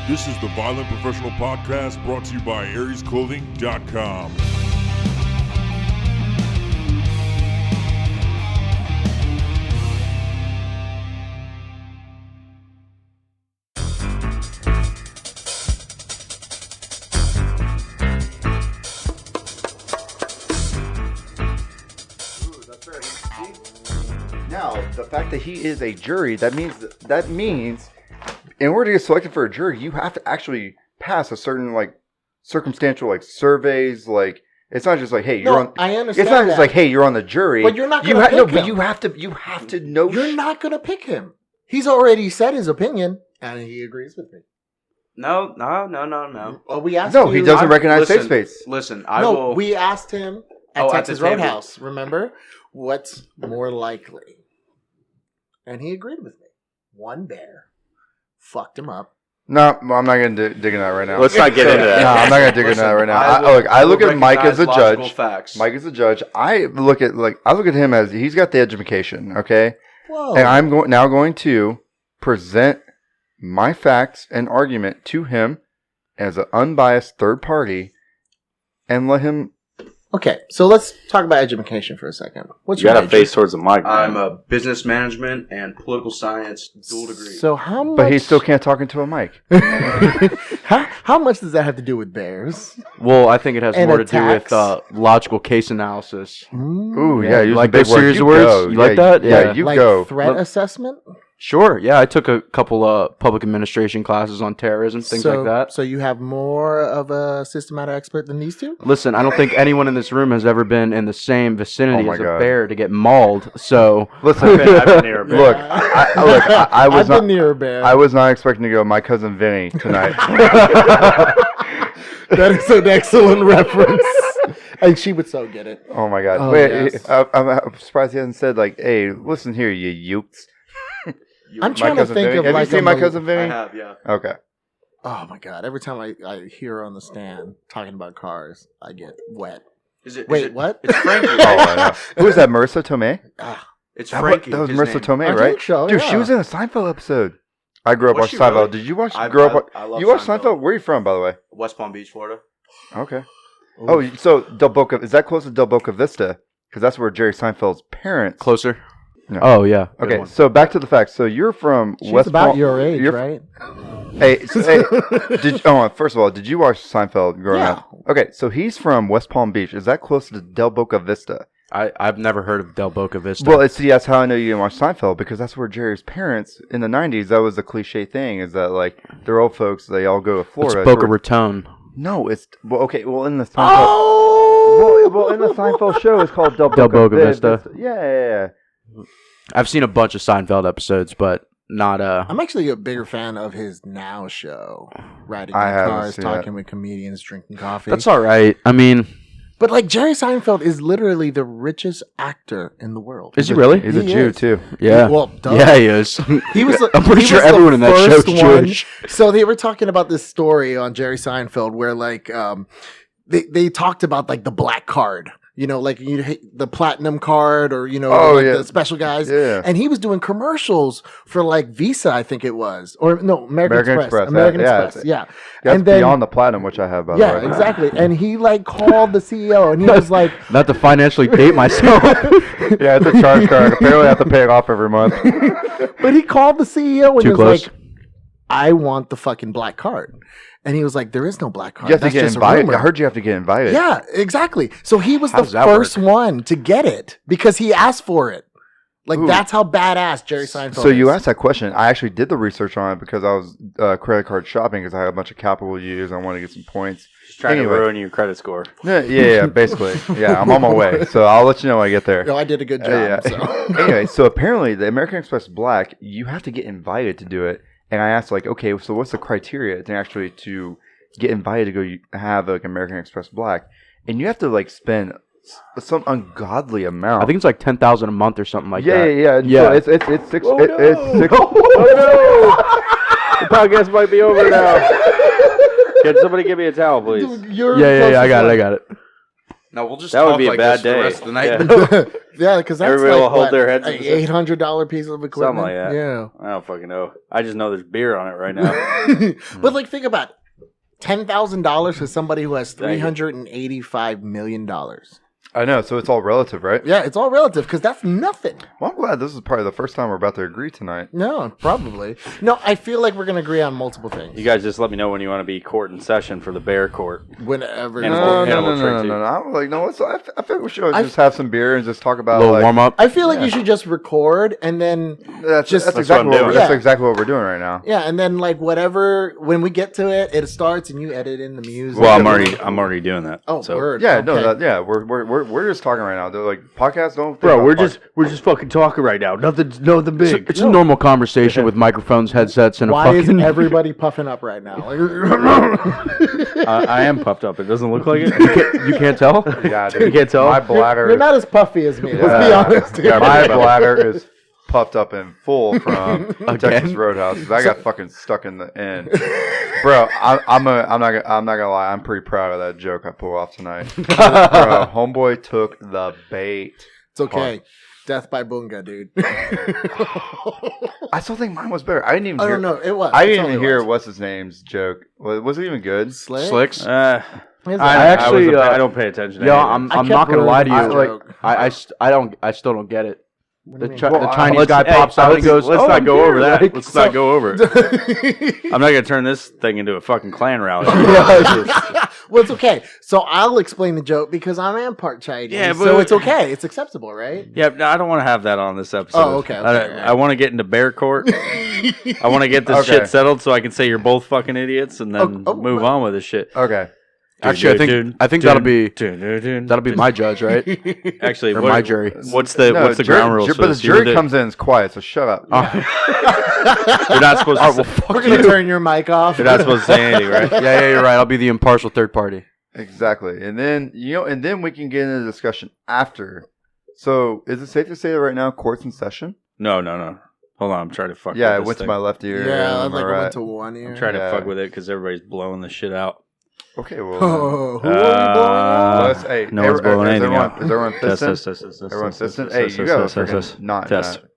This is the Violent Professional Podcast brought to you by AriesClothing.com. Now, the fact that he is a jury, that means in order to get selected for a jury, you have to actually pass a certain circumstantial surveys. It's not just hey, you're on. I understand. It's not just hey, you're on the jury. But you're not going to pick him. But you have to know. You're not going to pick him. He's already said his opinion, and he agrees with me. No. Well, we asked. No, he doesn't recognize safe space. Listen, we asked him at Texas Roadhouse. Remember, what's more likely? And he agreed with me. One bear fucked him up. No, I'm not going to dig into that right now. Let's not get into that. No, I'm not going to dig into that right now. I look at Mike as a judge. Facts. Mike is a judge. I look at him as he's got the education, okay? Whoa. And I'm going to present my facts and argument to him as an unbiased third party and let him. Okay, so let's talk about education for a second. What's you your got to major? face towards the mic. I'm a business management and political science dual degree. So how much? But he still can't talk into a mic. how much does that have to do with bears? Well, I think it has And more attacks? to do with logical case analysis. Ooh, Yeah, use like the big those series You of words? go. You like that? Yeah, Yeah. you like go. threat assessment? Sure, yeah, I took a couple of public administration classes on terrorism, things like that. So you have more of a systematic expert than these two? Listen, I don't think anyone in this room has ever been in the same vicinity Oh my as a God. bear to get mauled. So Listen, I've been near a bear. look, I was I've not been near a bear. I was not expecting to go my cousin Vinny tonight. That is an excellent reference. And she would so get it. Oh my God! Oh, Wait, yes. I'm surprised he hasn't said hey, listen here, you ukes. I'm trying to think of Have you like seen a my mil- cousin Vinny? I have, yeah. Okay. Oh my God! Every time I hear her on the stand talking about cars, I get wet. Wait, what? It's Frankie. Oh, I know. Who is that? Marissa Tomei? It's That Frankie. was his Marissa name. Tomei, I right? think so, Dude, yeah. she was in a Seinfeld episode. I grew up Was watching she Seinfeld. really? Did you watch? I love You watch Seinfeld. Seinfeld? Where are you from, by the way? West Palm Beach, Florida. Okay. Oh, so Del Boca, is that close to Del Boca Vista? Because that's where Jerry Seinfeld's parents. Closer. No. Oh yeah. Good Okay, one. so back to the facts. So you're from She's West about Palm. your age, you're- right? Hey, first of all, did you watch Seinfeld growing Yeah. up? Okay, so he's from West Palm Beach. Is that close to Del Boca Vista? I've never heard of Del Boca Vista. Well, see, that's how I know you didn't watch Seinfeld, because that's where Jerry's parents in the 90s, that was the cliche thing, is that they're old folks, they all go to it's Florida. Boca Raton. No, it's in the Seinfeld. Well, in the Seinfeld show, it's called Del Boca Vista. Yeah. I've seen a bunch of Seinfeld episodes, but not I'm actually a bigger fan of his Now show. Riding in I haven't cars, seen talking that. with comedians, drinking coffee. That's all right. I mean, But Jerry Seinfeld is literally the richest actor in the world. is he really? He's a He Jew, is. too. Yeah. Well, duh. Yeah, he is. He was. I'm pretty he sure was the everyone in that show is first one- Jewish. So they were talking about this story on Jerry Seinfeld where they talked about the black card. The platinum card or, the special guys. Yeah. And he was doing commercials for Visa, I think it was. Or no, American Express. American yeah, Express, yeah. That's And then, beyond the platinum, which I have, by the way. yeah, exactly. And he called the CEO and he was like, Not to financially date myself. Yeah, it's a charge card. Apparently, I have to pay it off every month. but he called the CEO and Too he was close. like, I want the fucking black card. And he was like, there is no black card. You have to That's get just a invited. rumor. I heard you have to get invited. Yeah, exactly. So he was How the does that first work? one to get it because he asked for it. Ooh. That's how badass Jerry Seinfeld So is. you asked that question. I actually did the research on it because I was credit card shopping because I had a bunch of capital to use. I wanted to get some points. Just trying Anyway. to ruin your credit score. Yeah, basically. Yeah, I'm on my way. So I'll let you know when I get there. No, I did a good job. Yeah. So. Anyway, so apparently the American Express Black, you have to get invited to do it. And I asked okay, so what's the criteria to get invited to go have American Express Black? And you have to spend some ungodly amount. I think it's $10,000 a month or something like yeah, that. yeah. Yeah. So it's six. Oh, It's six. Oh no! The podcast might be over now. Can somebody give me a towel, please? You're Yeah, closest I got one. it. No, we'll just That would talk be a like bad this for the day. rest of the night. Yeah. Yeah, because that's Everybody like, will hold what, their heads like and say- $800 piece of equipment. Something like that. Yeah. I don't fucking know. I just know there's beer on it right now. But like, think about it. $10,000 for somebody who has Thank you. $385 million. I know, so it's all relative, right? Yeah, it's all relative because that's nothing. Well, I'm glad this is probably the first time we're about to agree tonight. No, probably. No, I feel like we're going to agree on multiple things. You guys just let me know when you want to be court in session for the bear court. Whenever. Animal- No. trade too. I'm like, no, I think we should just have some beer and just talk about little like, warm up. I feel like you should just record and then That's Just- That's exactly what I'm doing. that's Yeah. exactly what we're doing right now. yeah, and then like whatever when we get to it, it starts and you edit in the music. Well, I'm already doing that. Oh, so. word. Yeah, Okay. we're just talking right now. They're like podcasts don't. think Bro, about we're just fucking talking right now. Nothing big. It's a normal conversation with microphones, headsets, and a Why fucking. isn't everybody puffing up right now? Like, I am puffed up. It doesn't look like it. You can't tell? Yeah, dude. You can't tell? My bladder. you're not as puffy as me. Let's be honest. Yeah, my bladder is puffed up and full from Texas Roadhouse. 'Cause I got fucking stuck in the end. Bro, I'm not gonna lie. I'm pretty proud of that joke I pulled off tonight. Bro, homeboy took the bait. It's okay. Death by Bunga, dude. I still think mine was better. I didn't even. I hear, don't know. It was. I Tell didn't me even it hear was. what's his name's joke. Was it even good? Slick? Slicks? I actually, I don't pay attention. To Yeah, anything. I'm kept not gonna lie to ruining you. the Like, joke. I still don't get it. What do The, you mean? Well, the Chinese Let's- guy pops out and goes, Let's "Oh, not I'm go here." over that. Like, Let's not go over it. I'm not gonna turn this thing into a fucking clan rally. Well, it's okay. So I'll explain the joke because I am part Chinese. Yeah, so but- it's okay. It's acceptable, right? Yeah, no, I don't want to have that on this episode. Oh, okay, I want to get into bear court. I want to get this Okay. shit settled so I can say you're both fucking idiots and then Oh, move on with this shit. Okay. Actually, I think that'll be my judge, right? Actually, Or my jury. What's the ground rules? But the jury comes in, it's quiet, so shut up. You're not supposed to. We're gonna turn your mic off. You're not supposed to say anything, right? Yeah, you're right. I'll be the impartial third party. Exactly. And then we can get into the discussion after. So is it safe to say that right now court's in session? No. Hold on, I'm trying to fuck. Yeah, with it this went thing. to my left ear. Yeah, am I like right? went to one ear. I'm trying to Yeah. fuck with it because everybody's blowing the shit out. Okay, well. Oh, who are you blowing out? Let's, hey, no one's blowing anything out. Is everyone fisting? Test. Everyone's fisting? Hey, you got a freaking knot in Test. that.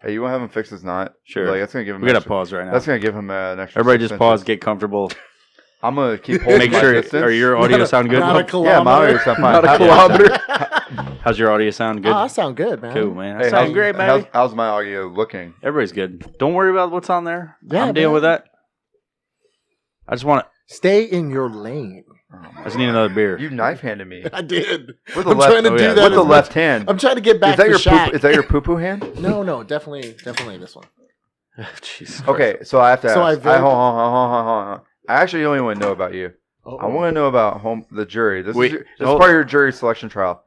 Hey, you want to have him fix his knot? Sure. Like, that's going to give him We gotta extra- pause right now. That's going to give him an extra Everybody 6 just pause, inches. get comfortable. I'm going to keep holding Make my sure. distance. Are your audio sound good? Not a Yeah, my kilometer. audio sound fine. Not a How- kilometer. How's your audio sound? Good. Oh, I sound good, man. Cool, man. Hey, That sounds great, baby. How's my audio looking? Everybody's good. Don't worry about what's on there. Yeah, I'm dealing man. with that. I just want. Stay in your lane. I just need another beer. You knife handed me I did. with the I'm left. trying to oh, do yeah, that. with the as left much- hand. I'm trying to get back Is that to your Shaq. poop? Is that your poo-poo hand? No, definitely this one. Jesus Christ. Okay, so I have to ask. So I hold on. I actually only want to know about you. Oh, I want to know about the jury. This Wait, is hold- part of your jury selection trial.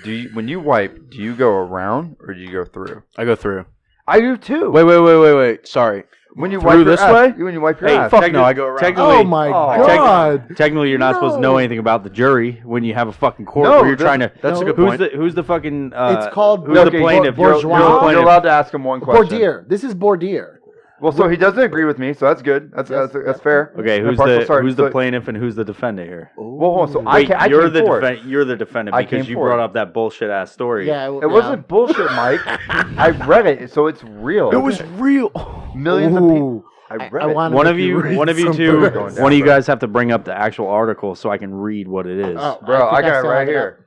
When you wipe, do you go around or do you go through? I go through. I do too. Wait. Sorry. When you Through wipe your this ass, way? when you wipe your Hey, ass. Fuck no, I go around. Technically, Oh my Oh. god. technically, you're not supposed to know No. anything about the jury when you have a fucking court No, where you're trying to. That's a good Who's point. who's the fucking? It's called who's the plaintiff? bourgeois. You're the You're plaintiff. allowed to ask him one question. Bordier. This is Bordier. Well, so he doesn't agree with me, so that's good. That's fair. Okay, who's Impartial, the sorry. who's the So- plaintiff and who's the defendant here? Well, hold on. So Wait, I you're came the forward. you're the defendant I because came you forward. brought up that bullshit ass story. Yeah, It wasn't bullshit, Mike. I read it, so it's real. real. Millions of people. I read it. wanna One make of you read two, something. Going down, one of you bro. guys have to bring up the actual article so I can read what it is. Oh, Bro, I think got it still right have it here. up.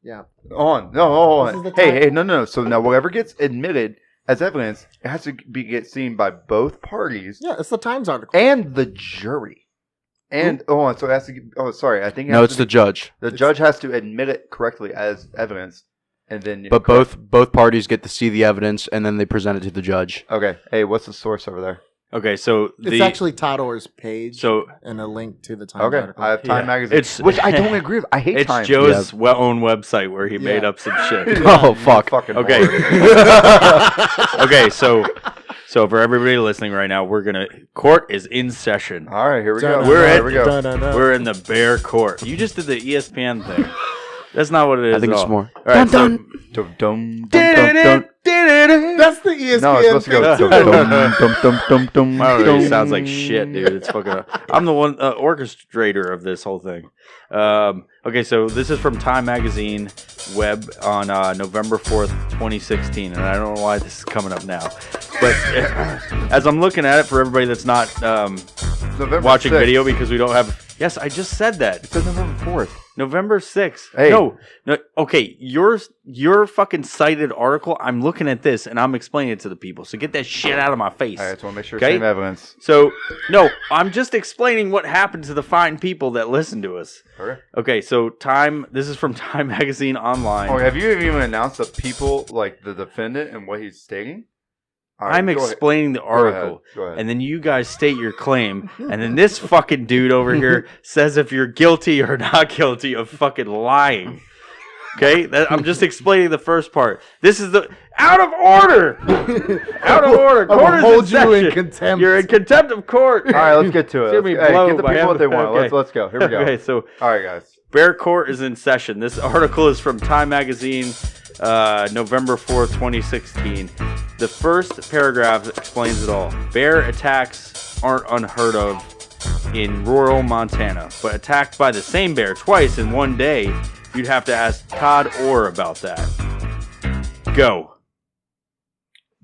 Yeah. Hold on. No, hold This is on. the time- Hey, no. So now whatever gets admitted as evidence, it has to get seen by both parties Yeah, it's the Times article. and the jury. And hold on, so it has to. Sorry, I think it No, has it's to the judge. the judge has to admit it correctly as evidence, and then. But both parties get to see the evidence and then they present it to the judge. Okay. Hey, what's the source over there? Okay, so It's actually Todd Orr's page so and a link to the Times Okay, article. I have Time Yeah. Magazine, It's- which I don't agree with. I hate it's Time. Joe's own website where he made Yeah. up some shit. Oh, fuck. Fucking Okay. whore. Okay, so for everybody listening right now, court is in session. All right, here we go. Dun, We're dun, at- here we go. dun, dun, dun. We're in the bear court. You just did the ESPN thing. That's not what it is. I think at it's all. more. All right, so, That's the ESPN. No, it's supposed to go. my already sounds like shit, dude. It's fucking. I'm the one orchestrator of this whole thing. Okay, so this is from Time Magazine web on November 4th, 2016, and I don't know why this is coming up now, but as I'm looking at it for everybody that's not watching 6th. video because we don't have. Yes, I just said that. It says November 4th. November 6th. Hey. No. Okay, your fucking cited article, I'm looking at this and I'm explaining it to the people. So get that shit out of my face. All right, so I want to make sure Okay? same evidence. So, no, I'm just explaining what happened to the fine people that listen to us. Okay, so this is from Time Magazine Online. Oh, have you even announced the people, like the defendant and what he's stating? All right, I'm explaining the article. Go ahead. And then you guys state your claim. And then this fucking dude over here says if you're guilty or not guilty of fucking lying. Okay? I'm just explaining the first part. This is the... Out of order! Out of order. Court is hold you in session. contempt. You're in contempt of court. All right, let's get to it. Hear me Hey, blow get the my people what they head. want. Okay. Let's go. Here we go. Okay, so... All right, guys. Bear Court is in session. This article is from Time Magazine, November 4th, 2016. The first paragraph explains it all. Bear attacks aren't unheard of in rural Montana, but attacked by the same bear twice in one day, you'd have to ask Todd Orr about that. Go.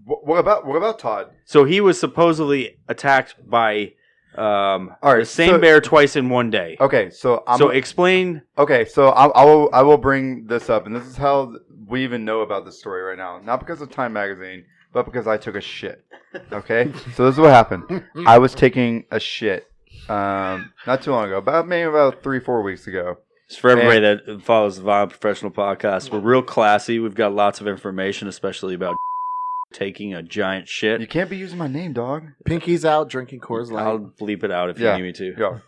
What about Todd? So he was supposedly attacked by the same bear twice in one day. Okay, so explain. Okay, so I will bring this up, and this is how we even know about this story right now. Not because of Time Magazine, but because I took a shit. Okay, so this is what happened. I was taking a shit not too long ago, about 3-4 weeks ago. Just for everybody that follows the Violent Professional Podcast, we're real classy. We've got lots of information, especially about taking a giant shit. You can't be using my name, dog. Pinky's out drinking Coors Light. I'll bleep it out if you need me to. Yeah.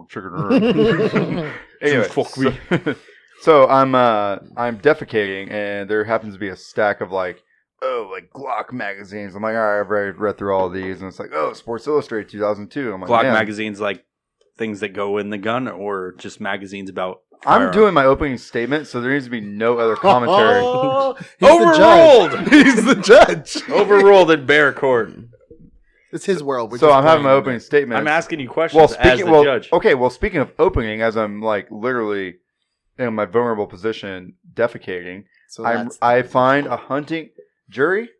Chicken. Anyway, Fuck me. so I'm defecating, and there happens to be a stack of like Glock magazines. I'm like, all right, I've already read through all of these, and it's like, Sports Illustrated 2002. I'm like, Glock man. magazines, like things that go in the gun, or just magazines about. I'm doing my opening statement, so there needs to be no other commentary. Oh, Overruled! He's the judge. Overruled in Bear Court. It's his world. So I'm having my opening statement. I'm asking you questions as the judge. Okay, well, speaking of opening, as I'm like literally in my vulnerable position, defecating, So I find a hunting jury.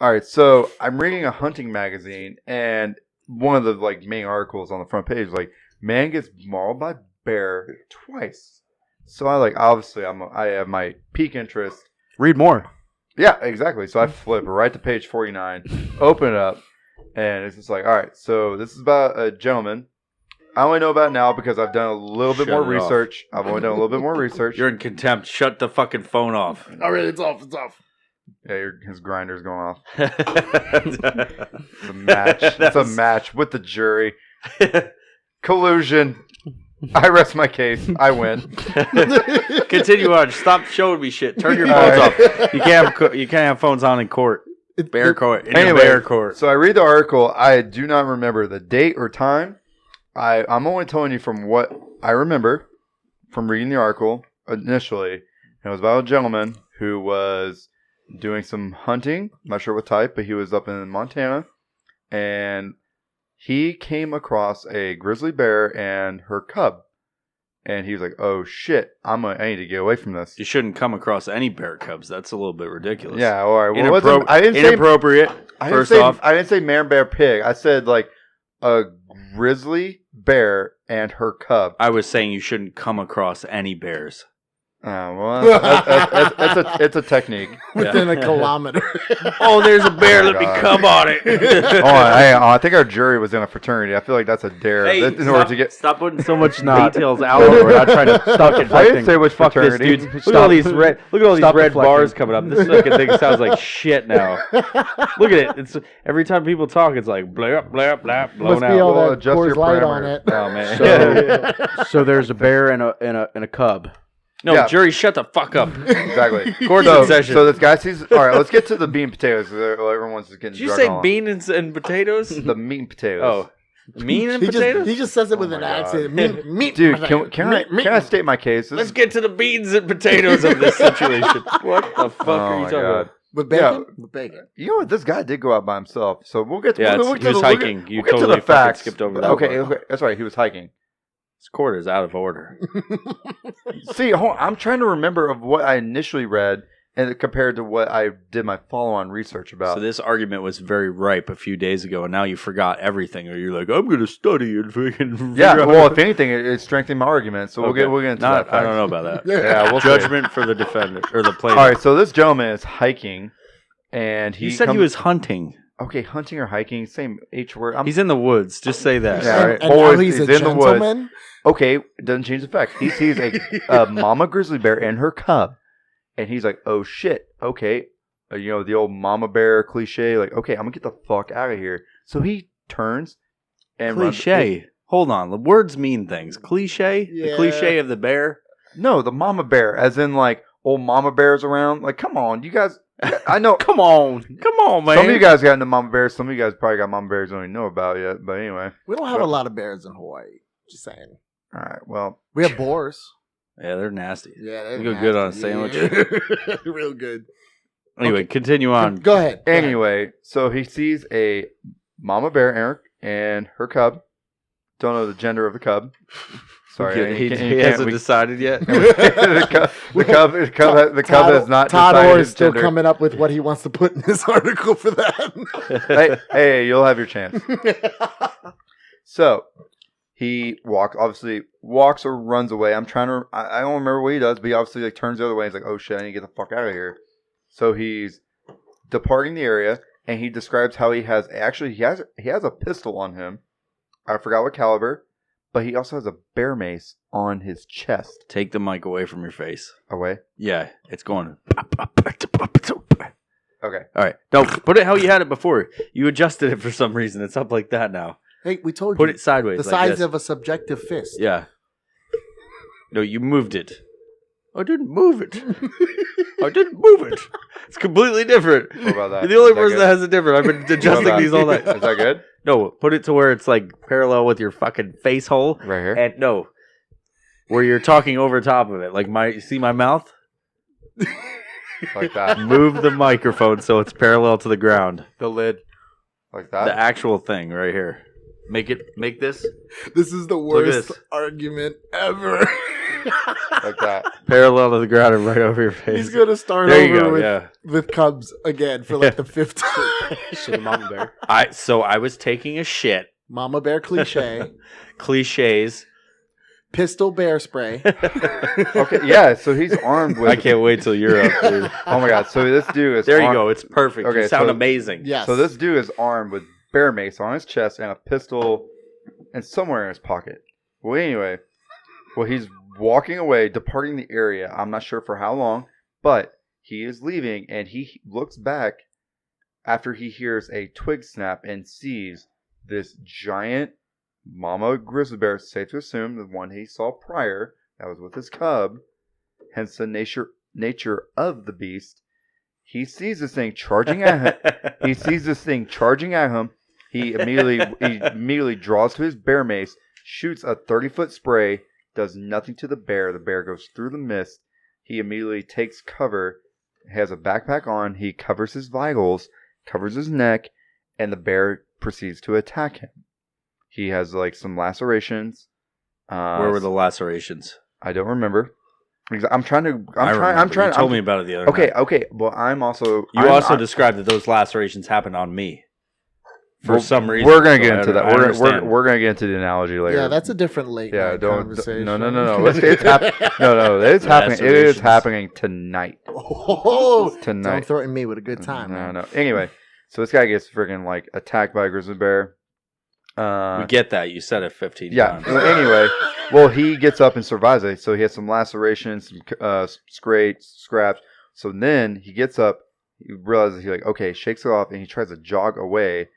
All right, so I'm reading a hunting magazine, and one of the like main articles on the front page, like, man gets mauled by bear twice. So I have my peak interest. Read more. Yeah, exactly. So I flip right to page 49, open it up, and it's just like, all right, so this is about a gentleman. I only know about it now because I've done a little bit more research. I've only done a little bit more research. You're in contempt. Shut the fucking phone off. All right, it's off. It's off. Yeah, his grinder's going off. It's a match. It's a match with the jury. Collusion. I rest my case. I win. Continue on. Stop showing me shit. Turn your phones off. You can't have phones on in court. Bear Court. Anyway, Bear Court. So I read the article. I do not remember the date or time. I'm only telling you from what I remember from reading the article initially. It was about a gentleman who was doing some hunting. I'm not sure what type, but he was up in Montana. And he came across a grizzly bear and her cub. And he was like, oh shit, I need to get away from this. You shouldn't come across any bear cubs. That's a little bit ridiculous. Yeah, all right. Well, Inappropriate. I didn't say man, bear, pig. I said like a grizzly bear and her cub. I was saying you shouldn't come across any bears. Well, it's a technique. Within a kilometer. Oh, there's a bear. Let me come on it. I think our jury was in a fraternity. I feel like that's a dare. Stop putting so much details out there. We're not trying to stop I didn't say which fraternity. Look at all these red bars coming up. This fucking thing sounds like shit now. Look at it. It's every time people talk, it's like blah blah blah blown Must be all out. that Coors Light on it. Oh man. So there's a bear and a cub. No, jury, shut the fuck up. Exactly. Court's in session. So this guy sees. All right, let's get to the bean potatoes. Everyone's just getting. Did you say beans and potatoes? The meat and potatoes. Oh, Mean and potatoes? He just says it with an my God. accent. Meat, Dude, potato. can I state my case? Let's get to the beans and potatoes of this situation. What the fuck are you talking about? With bacon? Yeah. With bacon. You know what? This guy did go out by himself. So we'll get to Yeah, we'll he get was to hiking. You we'll get to totally the facts. skipped over that Okay, part. okay, that's right. He was hiking. This court is out of order. See, hold on, I'm trying to remember of what I initially read and compared to what I did my follow-on research about. So this argument was very ripe a few days ago, and now you forgot everything, or you're like, I'm going to study and freaking. Yeah, well, if anything, it strengthened my argument. So Okay. we'll get into Not, that. I don't know about that. Yeah, we'll see. Judgment for the defendant or the plaintiff. All right, so this gentleman is hiking, and He said he was hunting. okay. Hunting or hiking, same H word. He's in the woods. Just say that. Yeah, All right. And Boys, now he's a he's in the woods. gentleman. Okay, it doesn't change the fact. He sees a mama grizzly bear and her cub, and he's like, "Oh shit, okay." You know, the old mama bear cliche, like, okay, I'm gonna get the fuck out of here. So he turns and Cliche. Hold on. The words mean things. Cliche? The Yeah. cliche of the bear? No, the mama bear, as in like old mama bears around. Like, come on, you guys. I know. Come on, man. Some of you guys got into mama bears. Some of you guys probably got mama bears you don't even know about yet. But anyway, We don't have a lot of bears in Hawaii. Just saying. all right. Well, We have boars. Yeah, they're nasty. Yeah, They go good on a sandwich. Yeah. Real good. Anyway, continue on. Go ahead. Go ahead. anyway, so he sees a mama bear and her cub. Don't know the gender of the cub. Sorry, He you hasn't decided yet. the cub has not Todd decided Orr his is still gender. coming up with what he wants to put in this article for that. hey, you'll have your chance. So he walks or runs away. I don't remember what he does, but he obviously like turns the other way. He's like, oh shit, I need to get the fuck out of here. So he's departing the area, and he describes how he has a pistol on him. I forgot what caliber, but he also has a bear mace on his chest. Take the mic away from your face. Away. Yeah, it's going. Okay. All right. No, put it how you had it before. You adjusted it for some reason. It's up like that now. Hey, we told Put you. it sideways. The like size this. of a subjective fist. Yeah. No, you moved it. I didn't move it. I didn't move it. It's completely different. What about that? You're the only Is that person good? that has it different. I've been What adjusting about- these all night. Is that good? No, put it to where it's like parallel with your fucking face hole. Right here. And no, where you're talking over top of it. Like you see my mouth? Like that. Move the microphone so it's parallel to the ground. The lid. Like that. The actual thing right here. Make this This is the at worst this. argument ever. Like that. parallel to the ground and right over your face. He's gonna start There you over go. with, Yeah. with Cubs again for like the fifth time. Shit, mama bear. I was taking a shit. Mama bear cliche. Cliches. Pistol bear spray. Okay, yeah, so he's armed with. I can't wait till you're up, dude. Oh my god, so this dude is. There you go. It's perfect. Okay, You sound so- amazing. Yes. So this dude is armed with bear mace on his chest and a pistol, and somewhere in his pocket. Well, anyway, he's walking away, departing the area. I'm not sure for how long, but he is leaving, and he looks back after he hears a twig snap and sees this giant mama grizzly bear. Safe to assume the one he saw prior that was with his cub. Hence the nature of the beast. He sees this thing charging at him. He immediately draws to his bear mace, shoots a 30-foot spray, does nothing to the bear. The bear goes through the mist. He immediately takes cover, has a backpack on. He covers his vitals, covers his neck, and the bear proceeds to attack him. He has like some lacerations. Where were the lacerations? I don't remember. I'm trying to. You told me about it the other night. Okay. Well, I'm also. You also described that those lacerations happened on me. For some reason. We're gonna So get I into that. understand. We're gonna get into the analogy later. Yeah, that's a different late night conversation. No. It's happening. It is happening tonight. Oh, Tonight. don't threaten me with a good time. man. No. Anyway, so this guy gets freaking like attacked by a grizzly bear. We get that. You said it 15 Yeah. times. Well, anyway, he gets up and survives it. So he has some lacerations, some scraps. So then he gets up. He realizes shakes it off, and he tries to jog away.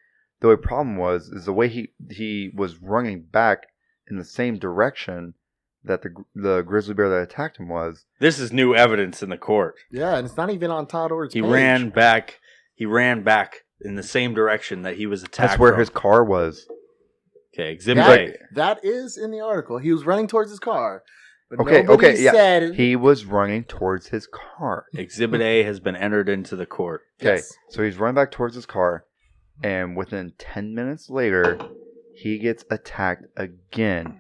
The only problem is the way he was running back in the same direction that the grizzly bear that attacked him was. This is new evidence in the court. Yeah, and it's not even on Todd Orr's He page. ran back. He ran back in the same direction that he was attacked. That's where from. his car was. Okay, Exhibit A. That is in the article. He was running towards his car. But Okay, nobody said he was running towards his car. Exhibit A has been entered into the court. Okay, Yes. so he's running back towards his car, and within 10 minutes later, he gets attacked again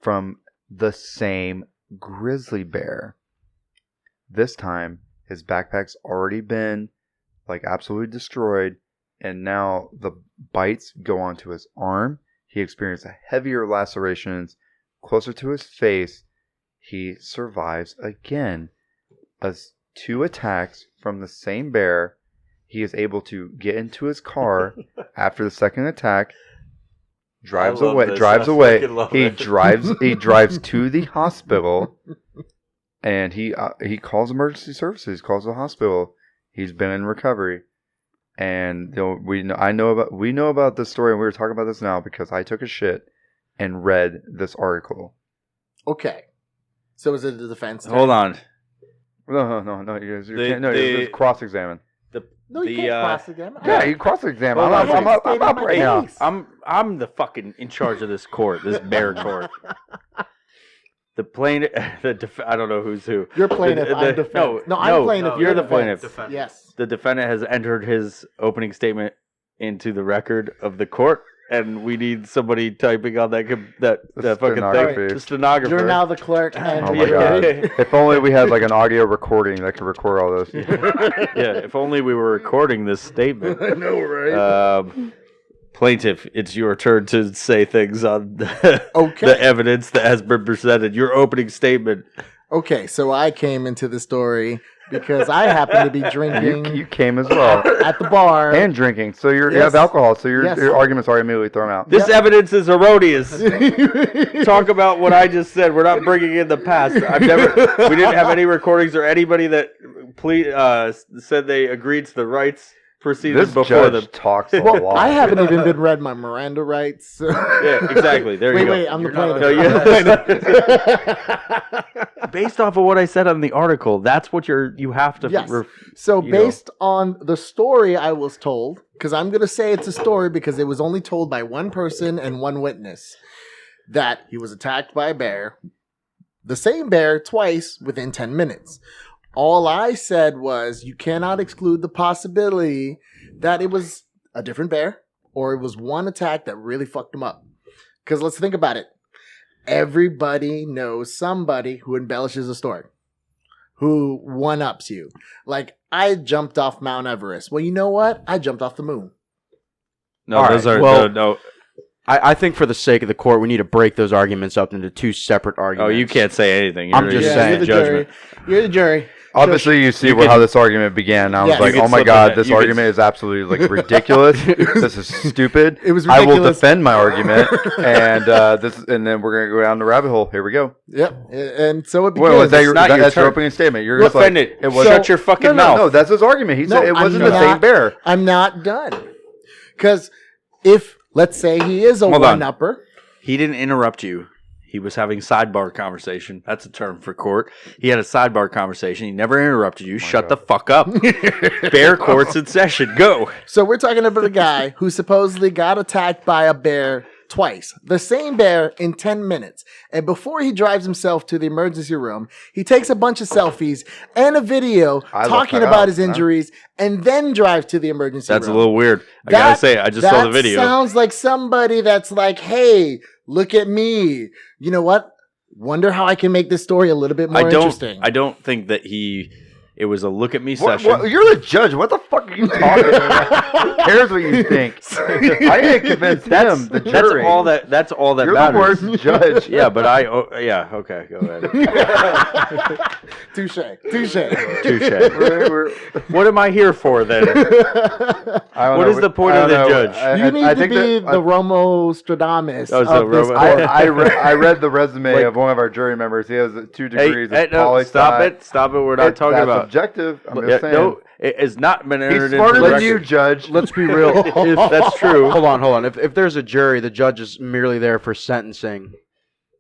from the same grizzly bear. This time, his backpack's already been absolutely destroyed, and now the bites go onto his arm. He experienced heavier lacerations closer to his face. He survives again. As 2 attacks from the same bear, he is able to get into his car after the second attack. Drives away. He drives to the hospital, and he calls emergency services. He calls the hospital. He's been in recovery, and we know about this story, and we were talking about this now because I took a shit and read this article. Okay. So is it the defense? Hold on. No. You're cross-examined. No, you can't cross-examine. Yeah, you cross-examine. I'm up right now. I'm the fucking in charge of this court, this bear court. The plaintiff, I don't know who's who. You're plaintiff. I'm defendant. No, I'm plaintiff. You're the plaintiff. Yes. The defendant has entered his opening statement into the record of the court, and we need somebody typing on that fucking thing. The stenographer. You're now the clerk. And oh my god! If only we had an audio recording that could record all this. Yeah, if only we were recording this statement. I know, right? Plaintiff, it's your turn to say things on the evidence that has been presented. Your opening statement. Okay, so I came into the story because I happen to be drinking. You came as well at the bar and drinking. So you have alcohol. So your arguments are immediately thrown out. This evidence is erroneous. Talk about what I just said. We're not bringing in the past. We didn't have any recordings or anybody that said they agreed to the rights proceeded this before judge talks a lot. I haven't even been read my Miranda rights. So. Yeah, exactly. There you go. Wait, I'm the plaintiff. Based off of what I said on the article, that's what you have to. Yes. Based on the story I was told, because I'm going to say it's a story because it was only told by one person and one witness, that he was attacked by a bear, the same bear twice within 10 minutes. All I said was you cannot exclude the possibility that it was a different bear or it was one attack that really fucked him up. Because let's think about it. Everybody knows somebody who embellishes a story, who one-ups you. Like, I jumped off Mount Everest. Well, you know what? I jumped off the moon. No, no. I think for the sake of the court, we need to break those arguments up into 2 separate arguments. Oh, you can't say anything. I'm just saying. You're the jury. Obviously, you see how this argument began. I was like, "Oh my god, this argument is absolutely ridiculous. This is stupid. It was ridiculous. I will defend my argument, and then we're gonna go down the rabbit hole. Here we go. Yep. And so it begins. Well, that's your opening statement. You're just defend it. Shut your fucking mouth. No, that's his argument. He said it wasn't the same bear. I'm not done. Because if let's say he is a one-upper, he didn't interrupt you. He was having sidebar conversation. That's a term for court. He had a sidebar conversation. He never interrupted you. Shut the fuck up. Bear court's in session. Go. So we're talking about a guy who supposedly got attacked by a bear twice. The same bear in 10 minutes. And before he drives himself to the emergency room, he takes a bunch of selfies and a video talking about his injuries and then drives to the emergency room. That's a little weird. I gotta say, I just saw the video. That sounds like somebody that's like, hey, look at me. You know what? Wonder how I can make this story a little bit more interesting. I don't think that it was a look at me session. You're the judge. What the fuck are you talking about? Who cares what you think? I didn't convince him, the jury. That's all that You're matters. You're the worst judge. Yeah, but okay, go ahead. Touche. What am I here for then? What is the point of the judge? You need to be the Romo Stradamus of this court. I read the resume of one of our jury members. He has 2 degrees of poli sci. Stop it. We're not talking about objective. I'm just saying. No, it has not been entered into the record. He's smarter than you, Judge. Let's be real. That's true. Hold on. If there's a jury, the judge is merely there for sentencing.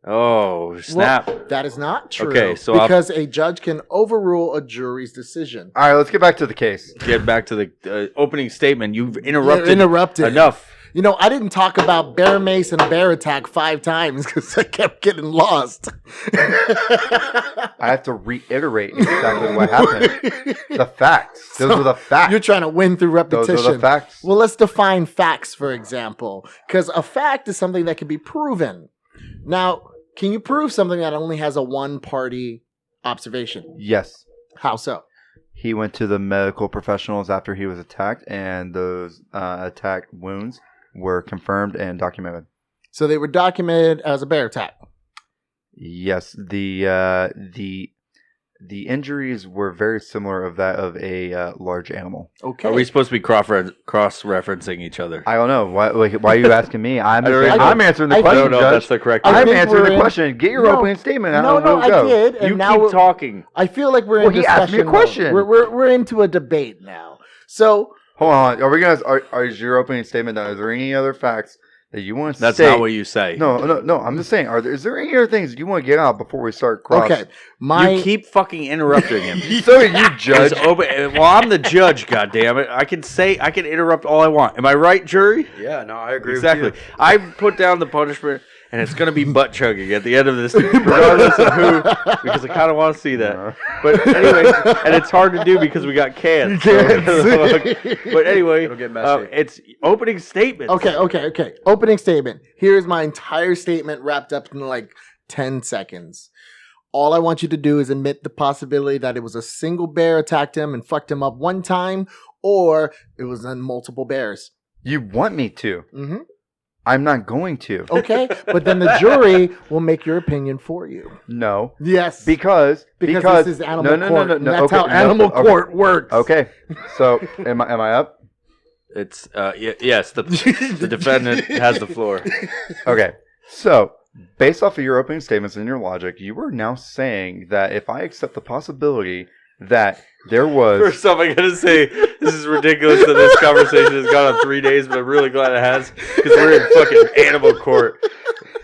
Oh, snap. Well, that is not true. Okay, so because a judge can overrule a jury's decision. All right, let's get back to the case. Get back to the opening statement. You've interrupted. Interrupted Enough. You know, I didn't talk about bear mace and bear attack 5 times because I kept getting lost. I have to reiterate exactly what happened. The facts. Those are the facts. You're trying to win through repetition. Those are the facts. Well, let's define facts, for example, because a fact is something that can be proven. Now, can you prove something that only has a one-party observation? Yes. How so? He went to the medical professionals after he was attacked, and those attack wounds were confirmed and documented. So they were documented as a bear attack. Yes, the injuries were very similar of that of a large animal. Okay. Are we supposed to be cross-referencing each other? I don't know. Why are you asking me? I'm answering the I question. I don't know if that's the correct I I'm think answering we're the in- question. Get your opening statement. No, I did. And You now keep talking. I feel like we're Well, in he discussion asked me a mode. question. We're into a debate now. So Hold on. Are we gonna? Is your opening statement done? Is there any other facts that you want to That's say? not what you say. No. I'm just saying. Is there any other things you want to get out before we start cross? okay, You keep fucking interrupting him. So you judge. Well, I'm the judge, goddammit. I can interrupt all I want. Am I right, jury? Yeah, no, I agree Exactly. I put down the punishment, and it's going to be butt chugging at the end of this, regardless of who, because I kind of want to see that. But anyway, and it's hard to do because we got cans. But anyway, It'll get messy. it's opening statements. Okay. Opening statement. Here's my entire statement wrapped up in like 10 seconds. All I want you to do is admit the possibility that it was a single bear attacked him and fucked him up one time, or it was in multiple bears. You want me to? Mm-hmm. I'm not going to. Okay, but then the jury will make your opinion for you. No. Yes, Because this is animal court. No. And that's Okay, how animal court works. Okay. So am I up? It's yes. The defendant has the floor. Okay. So based off of your opening statements and your logic, you are now saying that if I accept the possibility that there was First off, I gotta say, this is ridiculous that this conversation has gone on 3 days, but I'm really glad it has, because we're in fucking animal court,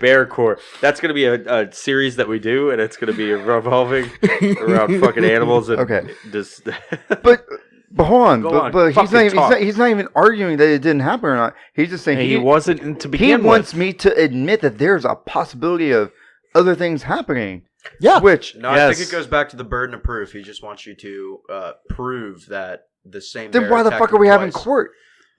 bear court. That's gonna be a series that we do, and it's gonna be revolving around fucking animals. And Okay. Just but hold on, Go on. but he's Fucking talk. he's not even arguing that it didn't happen or not. He's just saying he wasn't to he begin wants with. me to admit that there's a possibility of other things happening. Yeah. Which No, I Yes. think it goes back to the burden of proof. He just wants you to prove that the same. then bear why the attacked fuck are him we having twice. court?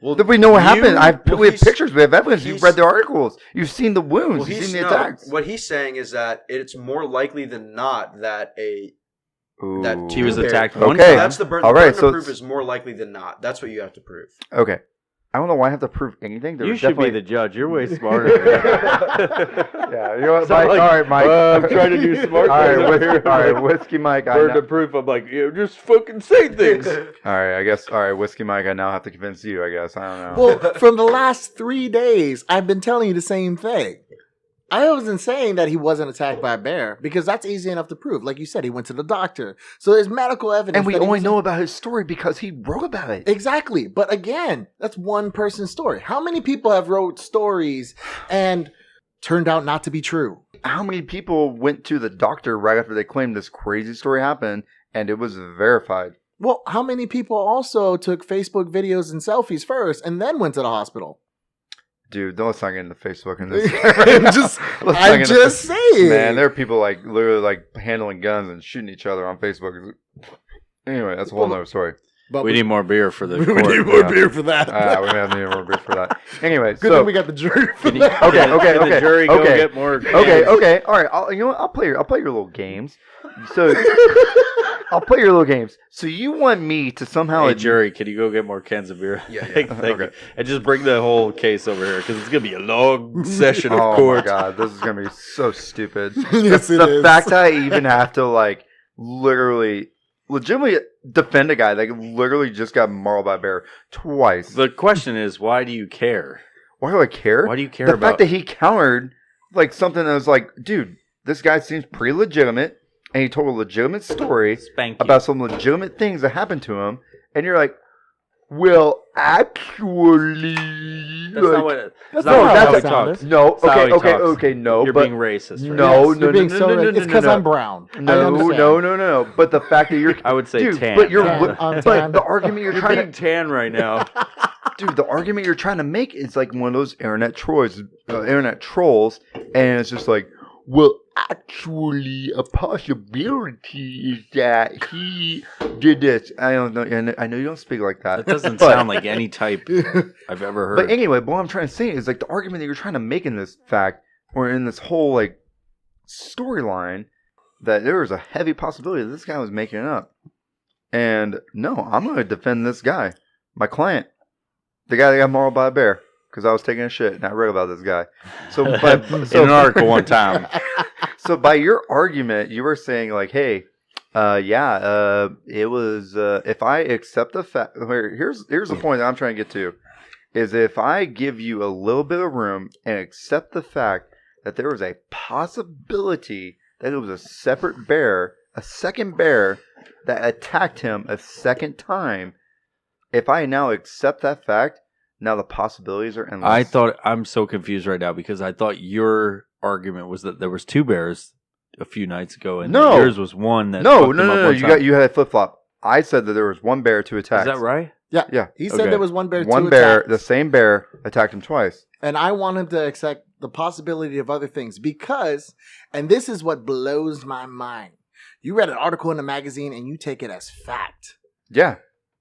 Well, That we know what happened. We have he's- pictures. We have evidence. You've he's- read the articles. You've seen the wounds. Well, You've seen the no, attacks. what he's saying is that it's more likely than not that that He was bear- attacked one Okay. time. That's the burden. All The right, burden so of proof it's- is more likely than not. That's what you have to prove. Okay. I don't know why I have to prove anything. There You was should be definitely- the judge. You're way smarter. Yeah, you know what, So Mike? like, all right, Mike. I'm trying to do smart All things right, over here. all right, Whiskey Mike. Burden of proof. I'm like, just fucking say things. All right, I guess. All right, Whiskey Mike. I now have to convince you. I guess. I don't know. Well, from the last 3 days, I've been telling you the same thing. I wasn't saying that he wasn't attacked by a bear because that's easy enough to prove. Like you said, he went to the doctor. So there's medical evidence. and we that he only was- know about his story because he wrote about it. Exactly. But again, that's one person's story. How many people have wrote stories and turned out not to be true? How many people went to the doctor right after they claimed this crazy story happened and it was verified? Well, how many people also took Facebook videos and selfies first and then went to the hospital? Dude, let's not get into Facebook and this. I'm just saying. Man, there are people like literally like handling guns and shooting each other on Facebook. Anyway, that's a whole nother story. But We need more beer for the we court. need more beer for that. We may have to need more beer for that. Anyway, Good so thing we got the jury. For Can you- that. Okay, can okay, the okay, jury go okay. get more. okay, all right. You know what? I'll play your little games. So I'll play your little games. So you want me to somehow Hey, jury, can you go get more cans of beer? Yeah. Thank Okay. you. And just bring the whole case over here because it's gonna be a long session of Oh court. my god, this is gonna be so stupid. Yes, it The is. fact that I even have to like legitimately defend a guy that literally just got mauled by a bear twice. The question is, why do you care? Why do I care? Why do you care the about? fact that he countered like something that was like, dude, this guy seems pretty legitimate, and he told a legitimate story Spank you. about some legitimate things that happened to him, and you're like, well, actually, That's like, not what. That's not not how how it he sounded. talks. no, That's not how he okay, talks. no, You're but being racist. Right? no, Yes, no, you're being no, so no, no, It's no, because no. I'm brown. I No, understand. no. But the fact that you're, I would say dude, tan. but you're, Tan, I'm but tan. the argument you're You're trying being tan right now. to, dude, the argument you're trying to make is like one of those internet trolls, and it's just like, well, actually, a possibility is that he did this. I don't know, and I know you don't speak like that. That doesn't sound like any type I've ever heard. But anyway, what I'm trying to say is like the argument that you're trying to make in this fact, or in this whole like storyline, that there was a heavy possibility that this guy was making it up. And no, I'm going to defend this guy, my client, the guy that got mauled by a bear, because I was taking a shit and I read about this guy. So, in an article one time. So by your argument, you were saying like, hey, it was if I accept the fact. Here's the point that I'm trying to get to, is if I give you a little bit of room and accept the fact that there was a possibility that it was a separate bear, a second bear, that attacked him a second time. If I now accept that fact, now the possibilities are endless. I'm so confused right now because I thought your argument was that there was 2 bears a few nights ago, and yours was one that. No. You had a flip flop. I said that there was 1 bear, 2 attacks. Is that right? Yeah. He said there was 1 bear, 2 1 bear, attacks. the same bear attacked him twice. And I want him to accept the possibility of other things because, and this is what blows my mind. You read an article in a magazine and you take it as fact. Yeah.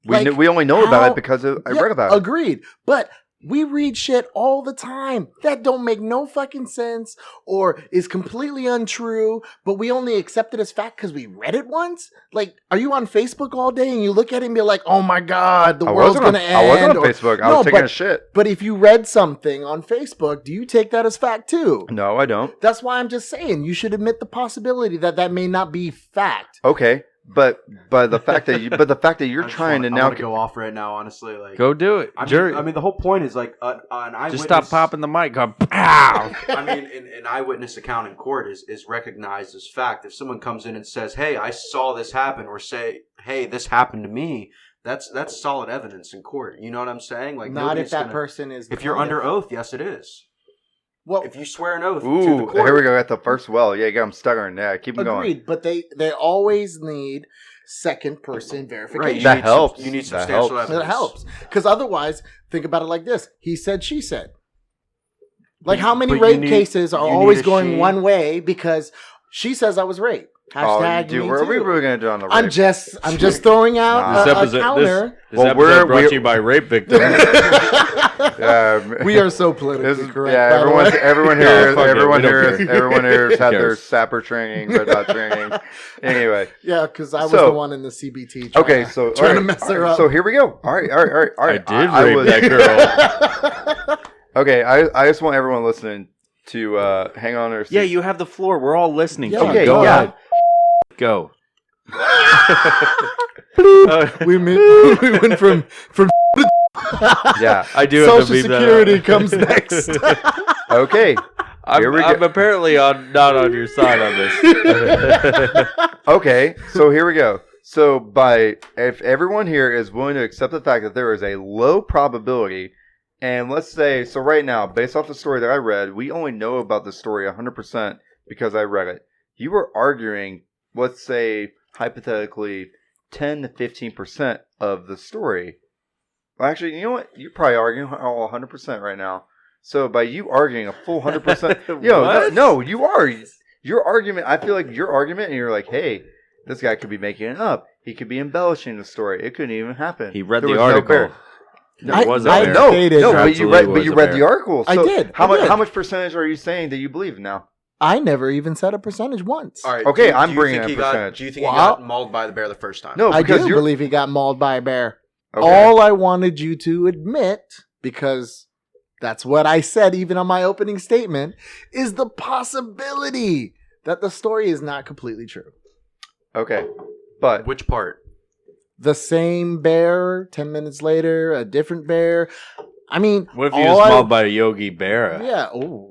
We only know about it because I read about it. Agreed. But we read shit all the time that don't make no fucking sense or is completely untrue, but we only accept it as fact because we read it once? Like, are you on Facebook all day and you look at it and be like, oh my God, the world's going to end? I wasn't on Facebook. I was taking a shit. But if you read something on Facebook, do you take that as fact too? No, I don't. That's why I'm just saying you should admit the possibility that may not be fact. Okay. But the fact that you're trying to now go off right now, honestly, like Go do it. I mean, the whole point is like an eyewitness. Just stop popping the mic. Go, pow! I mean, an eyewitness account in court is recognized as fact. If someone comes in and says, "Hey, I saw this happen," or say, "Hey, this happened to me," that's solid evidence in court. You know what I'm saying? Like, not if that person is. If you're under oath, yes, it is. Well, if you swear an oath to the Ooh, court, here we go at the first well. Yeah, you got him stuttering. Yeah, keep him going. agreed, but they always need second person verification. right? That helps. You need That substantial helps. evidence. It helps because otherwise, think about it like this: he said, she said. Like, how many But rape cases are you need always a going she. one way because she says I was raped? Hashtag dude, me what are we too. really gonna do on the rape? I'm just throwing out This a counter. This Well, episode brought to you by rape victims. We are so politically This is, correct. yeah, by the way. everyone No, here, fuck it, everyone we don't here, care. everyone here has had their cares? sapper training, red dot training. Anyway, Yeah, because I was So- the one in the CBT. okay, so trying to all right, mess all her right, up. So here we go. All right. I did rape that girl. Okay, I just want everyone listening to hang on their seats. Yeah, you have the floor. We're all listening. Yeah, to you. Okay, Go yeah. ahead. Go. we went from Yeah. I do have to Social beat that Security up. comes next. Okay. Here we I'm go. apparently not on your side on this. Okay, so here we go. So if everyone here is willing to accept the fact that there is a low probability, and let's say, so right now, based off the story that I read, we only know about the story 100% because I read it. You were arguing, let's say, hypothetically, 10 to 15% of the story. Well, actually, you know what? You're probably arguing all 100% right now. So by you arguing a full 100%, no, you are. Your argument, I feel like your argument, and you're like, hey, this guy could be making it up. He could be embellishing the story. It couldn't even happen. He read There the was no article. bear. There was a I bear. know. No, Stated. but Absolutely you was a read bear. the article. I So did. How much percentage are you saying that you believe now? I never even said a percentage once. All right. Okay, do I'm you bringing think a he got- percentage. Do you think Wow. he got mauled by the bear the first time? No, I because do you're believe he got mauled by a bear. okay. All I wanted you to admit, because that's what I said even on my opening statement, is the possibility that the story is not completely true. Okay, but Which part? The same bear, 10 minutes later, a different bear. I mean, What if he all was I- mauled by Yogi Berra? Yeah, oh.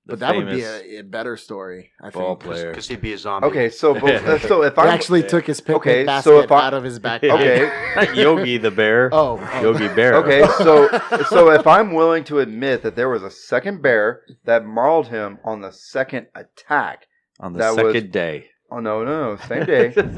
The But that would be famous a better story, I ball think. player. Because he'd be a zombie. okay, so if He I'm actually took his picnic Okay, basket so if I- out of his backpack. okay, Not Yogi the bear. Oh, Yogi Berra. okay, so if I'm willing to admit that there was a second bear that mauled him on the second attack, On the that was- second day. Oh no, same day. We have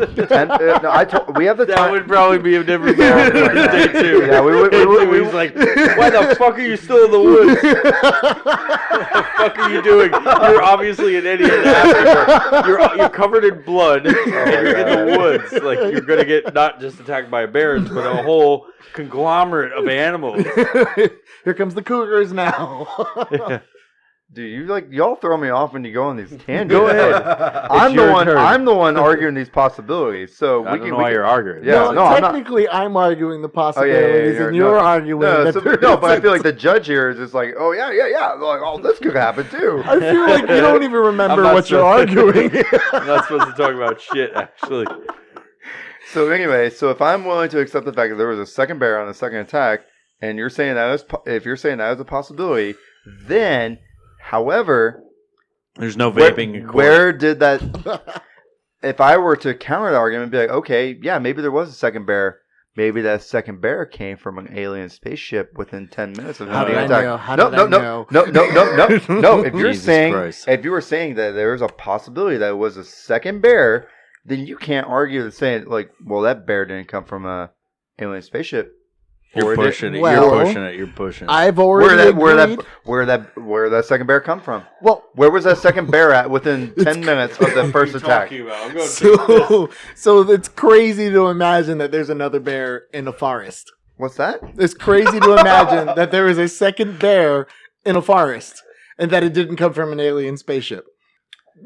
the That time. would probably be a different bear. Day 2. Yeah, we would. He's like, why the fuck are you still in the woods? What the fuck are you doing? You're obviously an idiot in Africa. You're covered in blood, and you're in the woods. Like, you're gonna get not just attacked by bears, but a whole conglomerate of animals. Here comes the cougars now. Yeah. Dude, y'all throw me off when you go on these tangents. Go ahead. I'm your turn. I'm the one arguing these possibilities. So I don't know why you're arguing. Yeah, no, I'm not. technically, I'm arguing the possibilities, and no, you're arguing. but I feel like the judge here is just like, oh yeah. Like, oh, this could happen too. I feel like you don't even remember I'm not what you're arguing. I'm not supposed to talk about shit, actually. So anyway, if I'm willing to accept the fact that there was a second bear on the second attack, and you're saying if you're saying that is a possibility, then, however, There's no vaping in court. where did that? If I were to counter the argument, be like, okay, yeah, maybe there was a second bear. Maybe that second bear came from an alien spaceship within 10 minutes of him How being did I attacked. know? How did I know? No. If you're Jesus saying Christ. if you were saying that there was a possibility that it was a second bear, then you can't argue and saying like, well, that bear didn't come from a alien spaceship. You're pushing it. Well, You're pushing it. I've already Where agreed. that second bear come from? Well, Where was that second bear at within 10 minutes of the first attack? so it's crazy to imagine that there's another bear in a forest. What's that? It's crazy to imagine that there is a second bear in a forest and that it didn't come from an alien spaceship.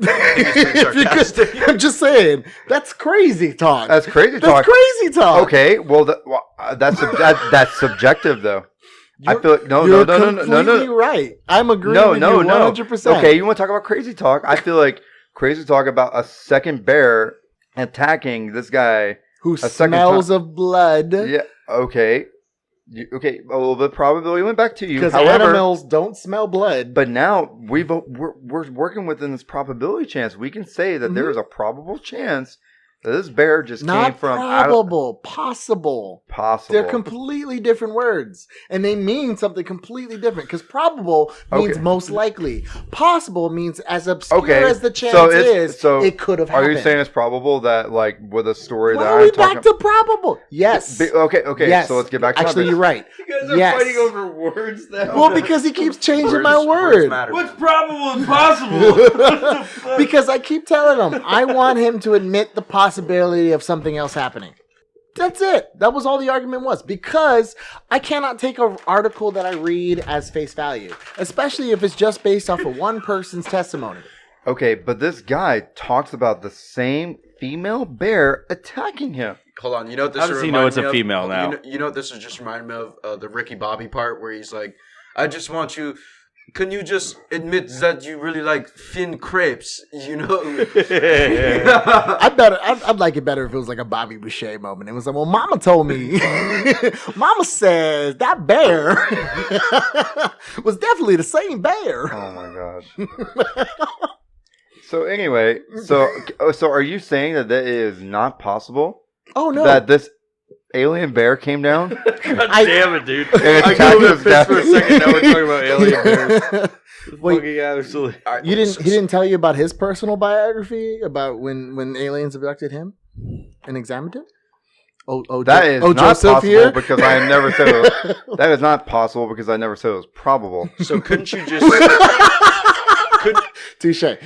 If you could- I'm just saying, that's crazy talk. That's crazy That's talk. crazy talk. Okay, well, that's subjective though. I feel like You're no. completely right. I'm agreeing with you 100%. Okay, you want to talk about crazy talk? I feel like crazy talk about a second bear attacking this guy Who second smells of blood. Yeah. Okay. Well, the probability went back to you. Because However, animals don't smell blood. but now we're working within this probability chance. We can say that there is a probable chance that this bear just came Not from probable, possible. possible. They're completely different words, and they mean something completely different. Because probable means Okay. most likely. Possible means as obscure Okay, as the chance so it's- is, so it could have Are happened. you saying it's probable that, like, with a story Why that are I'm we talking back to probable? Yes. Okay. Yes. So let's get back to Actually, topic. you're right. You guys are Yes. fighting over words now. Well, because he keeps changing my Words word. matter. What's probable and possible? Because I keep telling him I want him to admit the possibility of something else happening. That's it. That was all the argument was. Because I cannot take an article that I read as face value, especially if it's just based off of one person's testimony. Okay, but this guy talks about the same female bear attacking him. Hold on, you know what this How does he know reminds it's a me of? female now? You know what this is just reminding me of the Ricky Bobby part where he's like, I just want you. Can you just admit that you really like thin crepes? You know. I'd like it better if it was like a Bobby Boucher moment. It was like, well, Mama told me. Mama says that bear was definitely the same bear. Oh my gosh. So anyway, so are you saying that is not possible? Oh no. That this alien bear came down? God damn it, dude. And I attacked googled this this guy. for a second. Now we're talking about alien bears. Wait. Fucking absolutely. All right, He so- didn't tell you about his personal biography about when aliens abducted him and examined him? That is not Joseph possible here? because I never said it was, that is not possible because I never said it was probable. So couldn't you just? Touche. I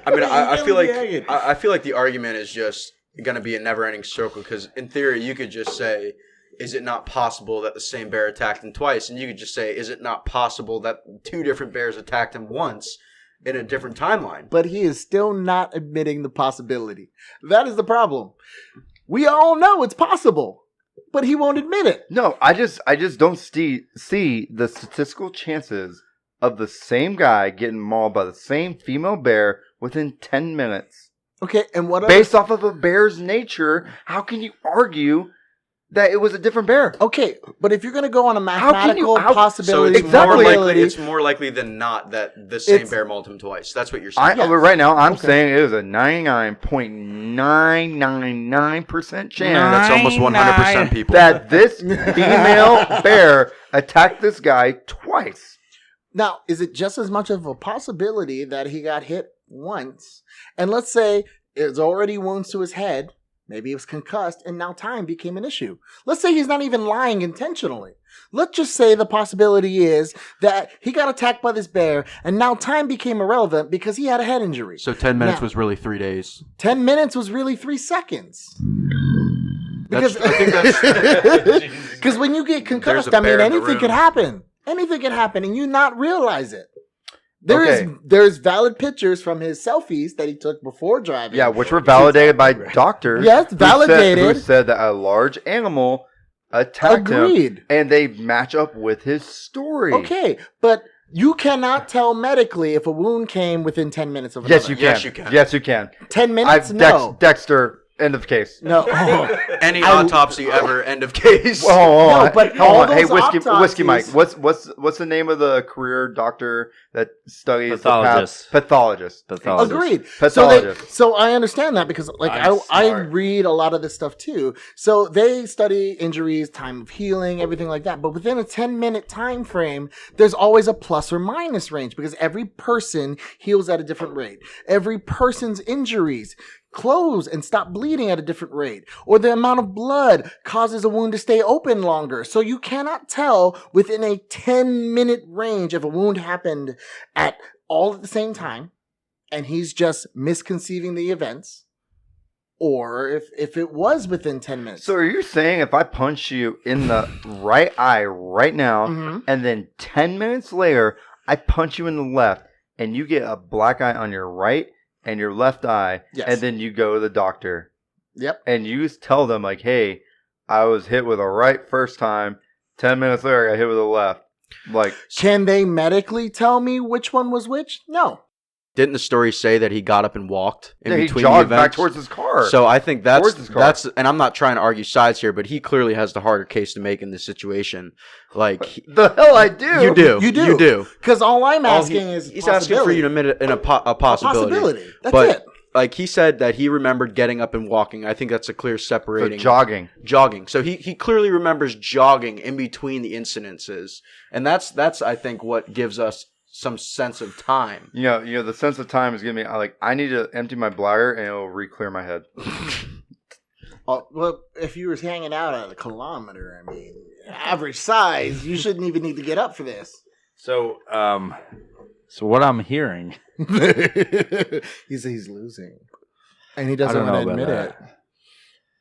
mean, I feel like the argument is just going to be a never-ending circle because in theory you could just say, is it not possible that the same bear attacked him twice? And you could just say, is it not possible that two different bears attacked him once in a different timeline? But he is still not admitting the possibility. That is the problem. We all know it's possible, but he won't admit it. No, I just don't see the statistical chances of the same guy getting mauled by the same female bear within 10 minutes. Okay, and what Based off of a bear's nature, how can you argue that it was a different bear? Okay, but if you're going to go on a How can you- mathematical how- possibility, So Exactly. it's more likely than not that the same It's- bear mauled him twice. That's what you're saying. Yes. Right now, I'm Okay. saying it was a 99.999% chance That's almost 100% people. that this female bear attacked this guy twice. Now, is it just as much of a possibility that he got hit once, and let's say there's already wounds to his head, maybe he was concussed, and now time became an issue. Let's say he's not even lying intentionally. Let's just say the possibility is that he got attacked by this bear, and now time became irrelevant because he had a head injury. So 10 minutes Now- was really 3 days. 10 minutes was really 3 seconds. Because I think that's because when you get concussed, a bear in the anything room. could happen. Anything can happen, and you not realize it. There's Okay. valid pictures from his selfies that he took before driving. Yeah, which were validated by doctors. Yes, validated. Who said that a large animal attacked Agreed. him, and they match up with his story. Okay, but you cannot tell medically if a wound came within 10 minutes of Yes, another. you can. Yes, you can. Yes, you can. 10 minutes? I've No. Dexter. End of case. No. any I- autopsy ever, end of case. Oh, No, but hold all on. Hey, those whiskey, Mike. autopsies- What's the name of the career doctor that studies Pathologist. the pathologist? Pathologist. Agreed. Pathologist. So I understand that because like I'm I smart. read a lot of this stuff too. So they study injuries, time of healing, everything like that. But within a 10-minute time frame, there's always a plus or minus range because every person heals at a different rate. Every person's injuries close and stop bleeding at a different rate, or the amount of blood causes a wound to stay open longer. So you cannot tell within a 10-minute range if a wound happened at all at the same time and he's just misconceiving the events, or if it was within 10 minutes. So are you saying if I punch you in the right eye right now, Mhm. and then 10 minutes later I punch you in the left, and you get a black eye on your right and your left eye, Yes. and then you go to the doctor, Yep. and you tell them like, hey, I was hit with a right first time, 10 minutes later I got hit with a left. Like, Can they medically tell me which one was which? No. Didn't the story say that he got up and walked in yeah, he between the jogged back events? towards his car. So I think Towards his car. that's, and I'm not trying to argue sides here, but he clearly has the harder case to make in this situation. Like the hell I do. you do, You do. you do. Because all I'm All asking is he's asking for you to admit it in a possibility. possibility. That's but it. like he said that he remembered getting up and walking. I think that's a clear So separating. jogging. Jogging. So he clearly remembers jogging in between the incidences, and that's I think what gives us some sense of time. You know, the sense of time is giving me like I need to empty my bladder and it'll re-clear my head. Well, if you were hanging out at a kilometer, I mean, average size, you shouldn't even need to get up for this. So, so what I'm hearing, He's losing, and he I doesn't don't know want to about admit that. it.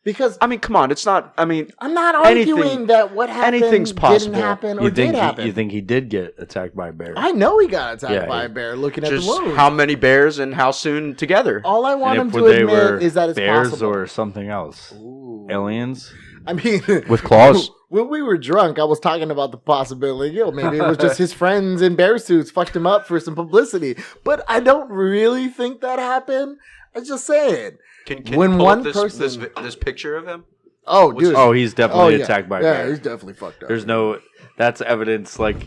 Because I mean, come on, it's not. I mean, I'm not anything- arguing that what happened anything's didn't possible. happen or you think did happen. you think he did get attacked by a bear? I know he got attacked Yeah, by he- a bear. Looking at just the wound. how many bears and how soon together? All I want him and to if they were admit is that it's bears possible. or something else, Ooh. aliens I mean, With claws? When we were drunk, I was talking about the possibility. Maybe it was just his friends in bear suits fucked him up for some publicity. But I don't really think that happened. I'm just saying. Can When you pull one up person- this picture of him? Oh, What's dude. Oh, he's definitely yeah. attacked by a Yeah, bear. he's definitely fucked up. There's no. That's evidence. Like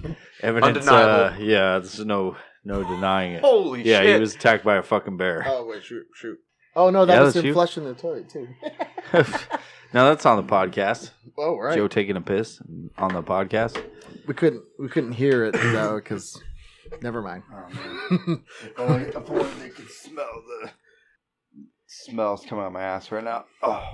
evidence. Undeniable. Yeah, there's no denying it. Holy Yeah, shit! he was attacked by a fucking bear. Oh, wait, shoot. Oh, no, that Yeah, was that's him you. flushing the toilet, too. Now that's on the podcast. Oh, right. Joe taking a piss on the podcast. We couldn't hear it, though, because... Never mind. If only they could smell the smells coming out of my ass right now. Oh.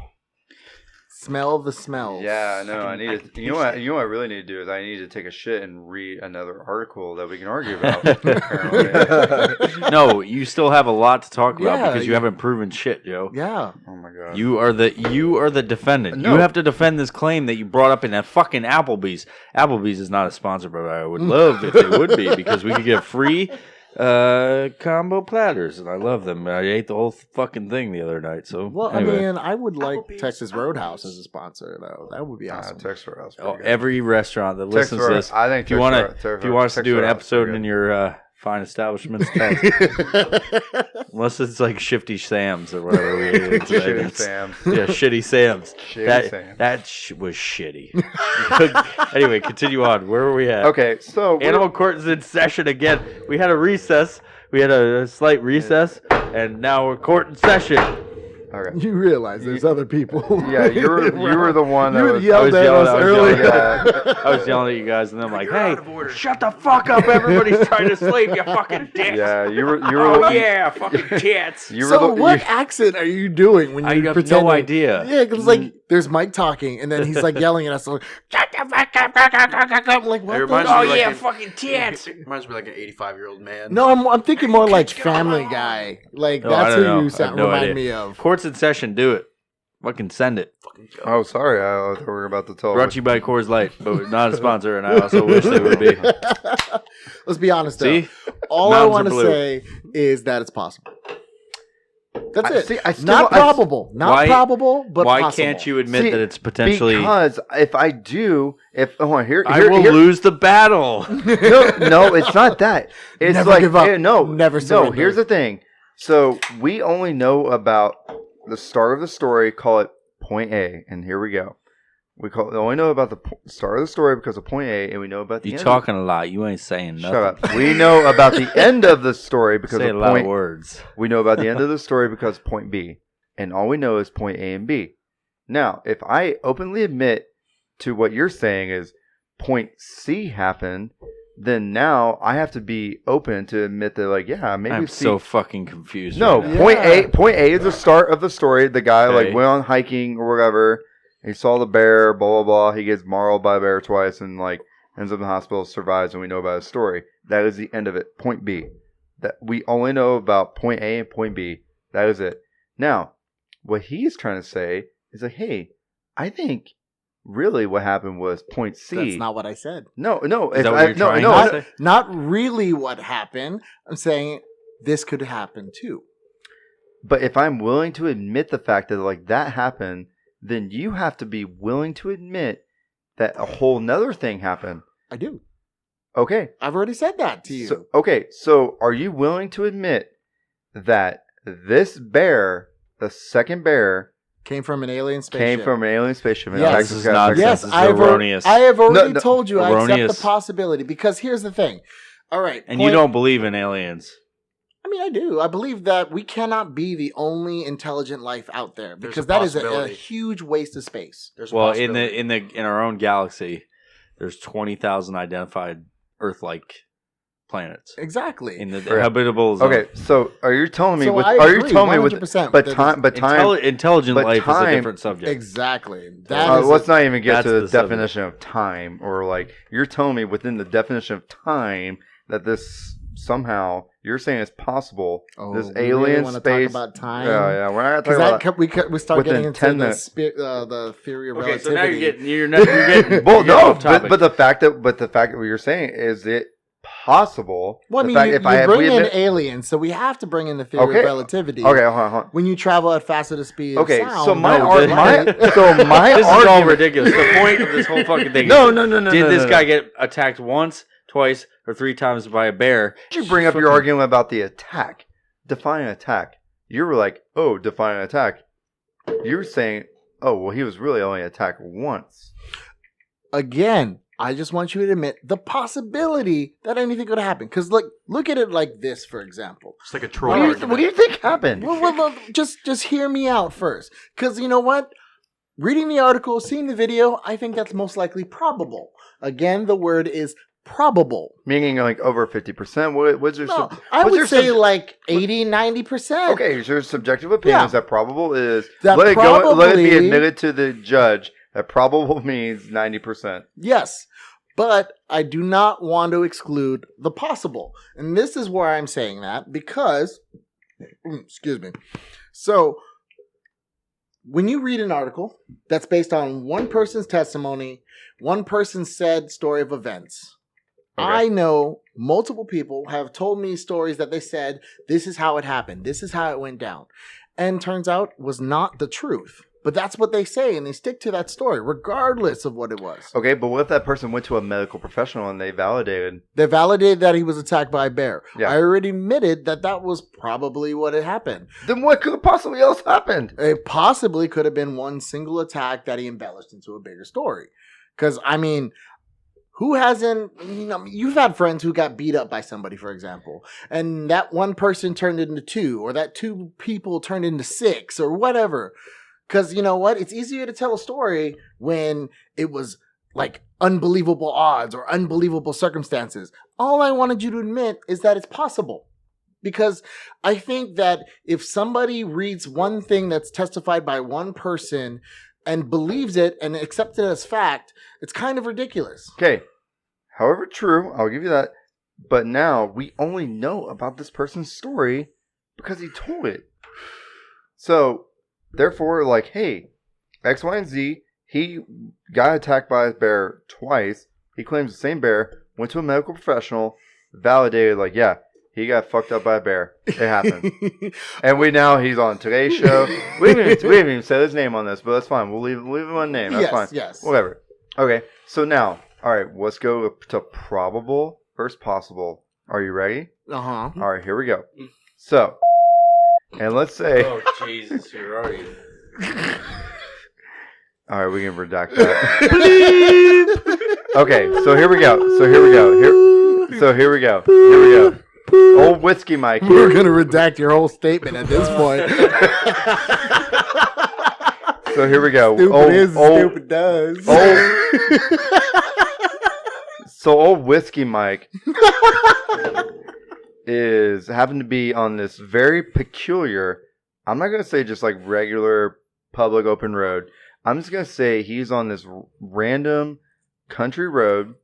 Smell the smells. Yeah, no, I need to. You know what I really need to do is I need to take a shit and read another article that we can argue about. apparently. No, you still have a lot to talk about Yeah, because you haven't proven shit, Joe. Yeah. Oh my god. You are the defendant. No. You have to defend this claim that you brought up in that fucking Applebee's. Applebee's is not a sponsor, but I would love if they would be because we could get free combo platters, and I love them. I ate the whole fucking thing the other night. So Well, anyway. I mean, I would like Applebee's. Texas Roadhouse as a sponsor, though. That would be awesome. Texas Roadhouse. Oh, every restaurant that listens to this, I think if you want us to do an episode in your fine establishments, tell us. Unless it's like Shifty Sam's or whatever we ate today. Shitty That's- Sam. Yeah, Shitty Sam's. Shitty Sam. That was shitty. Anyway, continue on. Where were we at? Okay, so Animal court is in session again. We had a recess. We had a slight recess, and now we're court in session. Okay. You realize there's other people. Yeah, you were the one that was. yelled at us earlier. I was yelling at you guys, and I'm like, "Hey, shut the fuck up! Everybody's trying to sleep. You fucking dicks." Yeah, you were. Oh yeah, fucking tits. You were So what accent are you doing when you I have pretend? no idea. Yeah, because like there's Mike talking, and then he's like yelling at us, like, "Shut the fuck up!" I'm like, what? It the- reminds Oh me like yeah, an- fucking tits. Reminds me like an 85-year-old man. No, I'm thinking more like Family Guy. Like Oh, I that's don't who know. you I have no remind idea. me of. Court's in session. Do it. Fucking send it. Oh, sorry. I thought we were about to tell. Brought to you by Coors Light, but not a sponsor, and I also wish they would be. Let's be honest. Though. See? All I Mountains want are to blue. say is that it's possible. That's it. See, I still- not probable. Not Why- probable, but Why possible. can't you admit See, that it's potentially? Because if I do, here, I will lose the battle. no, it's not that. It's Never like give up. no, Never no. surrender. Here's the thing. So we only know about the start of the story. Call it point A, and here we go. We only know about the start of the story because of point A, and we know about the You end. talking a lot. You ain't saying nothing. Shut up. We know about the end of the story because Say of a lot point. of words. We know about the end of the story because of point B, and all we know is point A and B. Now, if I openly admit to what you're saying is point C happened, then now I have to be open to admit that, like, yeah, maybe I'm C. so fucking confused. No, right now. point A is the start of the story. The guy Okay. like went on hiking or whatever. He saw the bear, blah blah blah. He gets mauled by a bear twice and like ends up in the hospital, survives, and we know about his story. That is the end of it. Point B. That we only know about point A and point B. That is it. Now, what he's trying to say is like, hey, I think really what happened was point C. That's not what I said. No. Is that what you're trying to Not, say? not really what happened. I'm saying this could happen too. But if I'm willing to admit the fact that like that happened, then you have to be willing to admit that a whole nother thing happened. I do. Okay. I've already said that to you. So are you willing to admit that this bear, the second bear, Came from an alien spaceship. came from an alien spaceship? and Yes. attacked This is guy? nonsense. Yes, This is erroneous. I have already No, told you I accept erroneous. the possibility because here's the thing. All right. And you don't believe in aliens. I mean, I do. I believe that we cannot be the only intelligent life out there There's because a that is a possibility. huge waste of space. There's a Well, possibility. in our own galaxy, there's 20,000 identified Earth-like planets Exactly. in the Right. habitable zone. Okay, so are you telling me? So with, I are you agree, telling me with? 100%, But that time, but time. Intelligent but life is a time- different subject. Exactly. That is Let's not even get that's to the the subject. definition of time, or like you're telling me within the definition of time that this somehow you're saying it's possible. This we alien really wanna space. talk about time. Yeah, we're not Because talking about. we start within getting into 10 the, minutes. the theory of Okay, relativity. so now you're getting Well, you're getting no, off topic. but the fact that what you're saying is it possible. Well, I the mean, fact, you, if I bring in admit- aliens, so we have to bring in the theory Okay. of relativity. Okay, hold on. When you travel at faster the speed of Okay, sound. so my No, ar- this- my this argument. is all ridiculous. The point of this whole fucking thing No, is, no, no, no. did no, this no, guy no. get attacked once, twice, or 3 times by a bear? Did you bring up your argument about the attack? Define an attack. You were like, oh, define an attack. You were saying, oh, well, he was really only attacked once. Again, I just want you to admit the possibility that anything could happen. Because, like, look at it like this, for example. It's like a troll What argument. do you think happened? Well, just hear me out first. Because you know what? Reading the article, seeing the video, I think that's most likely probable. Again, the word is probable. Meaning like over 50%? What's your No, sub- I what's your would say sub- like 80, 90%. Okay, so your subjective opinion Yeah. is that probable is That let it go. Let it be probably- admitted to the judge that probable means 90%. Yes, but I do not want to exclude the possible. And this is where I'm saying that because, excuse me. So, when you read an article that's based on one person's testimony, one person's said story of events, Okay. I know multiple people have told me stories that they said, this is how it happened, this is how it went down. And turns out was not the truth. But that's what they say, and they stick to that story, regardless of what it was. Okay, but what if that person went to a medical professional and they validated? They validated that he was attacked by a bear. Yeah. I already admitted that that was probably what had happened. Then what could possibly else happened? It possibly could have been one single attack that he embellished into a bigger story. Because, I mean, Who hasn't, you've had friends who got beat up by somebody, for example, and that one person turned into 2, or that 2 people turned into 6, or whatever. Because you know what? It's easier to tell a story when it was like unbelievable odds or unbelievable circumstances. All I wanted you to admit is that it's possible. Because I think that if somebody reads one thing that's testified by one person and believes it and accepts it as fact, it's kind of ridiculous. Okay. However true, I'll give you that. But now we only know about this person's story because he told it. So, therefore, like, hey, X, Y, and Z, he got attacked by a bear twice. He claims the same bear, went to a medical professional, validated, like, yeah, he got fucked up by a bear. It happened. And he's on Today's Show. We haven't even said his name on this, but that's fine. We'll leave him on name. That's fine. Yes. Whatever. Okay, so now, all right, let's go to probable versus possible. Are you ready? Uh-huh. All right, here we go. So, and let's say... Oh, Jesus, you're already... All right, we can redact that. Okay, so here we go. Here we go. Old Whiskey Mike here. We're going to redact your whole statement at this point. So here we go. Stupid does. So old Whiskey Mike happened to be on this very peculiar, I'm not going to say just like regular public open road. I'm just going to say he's on this random country road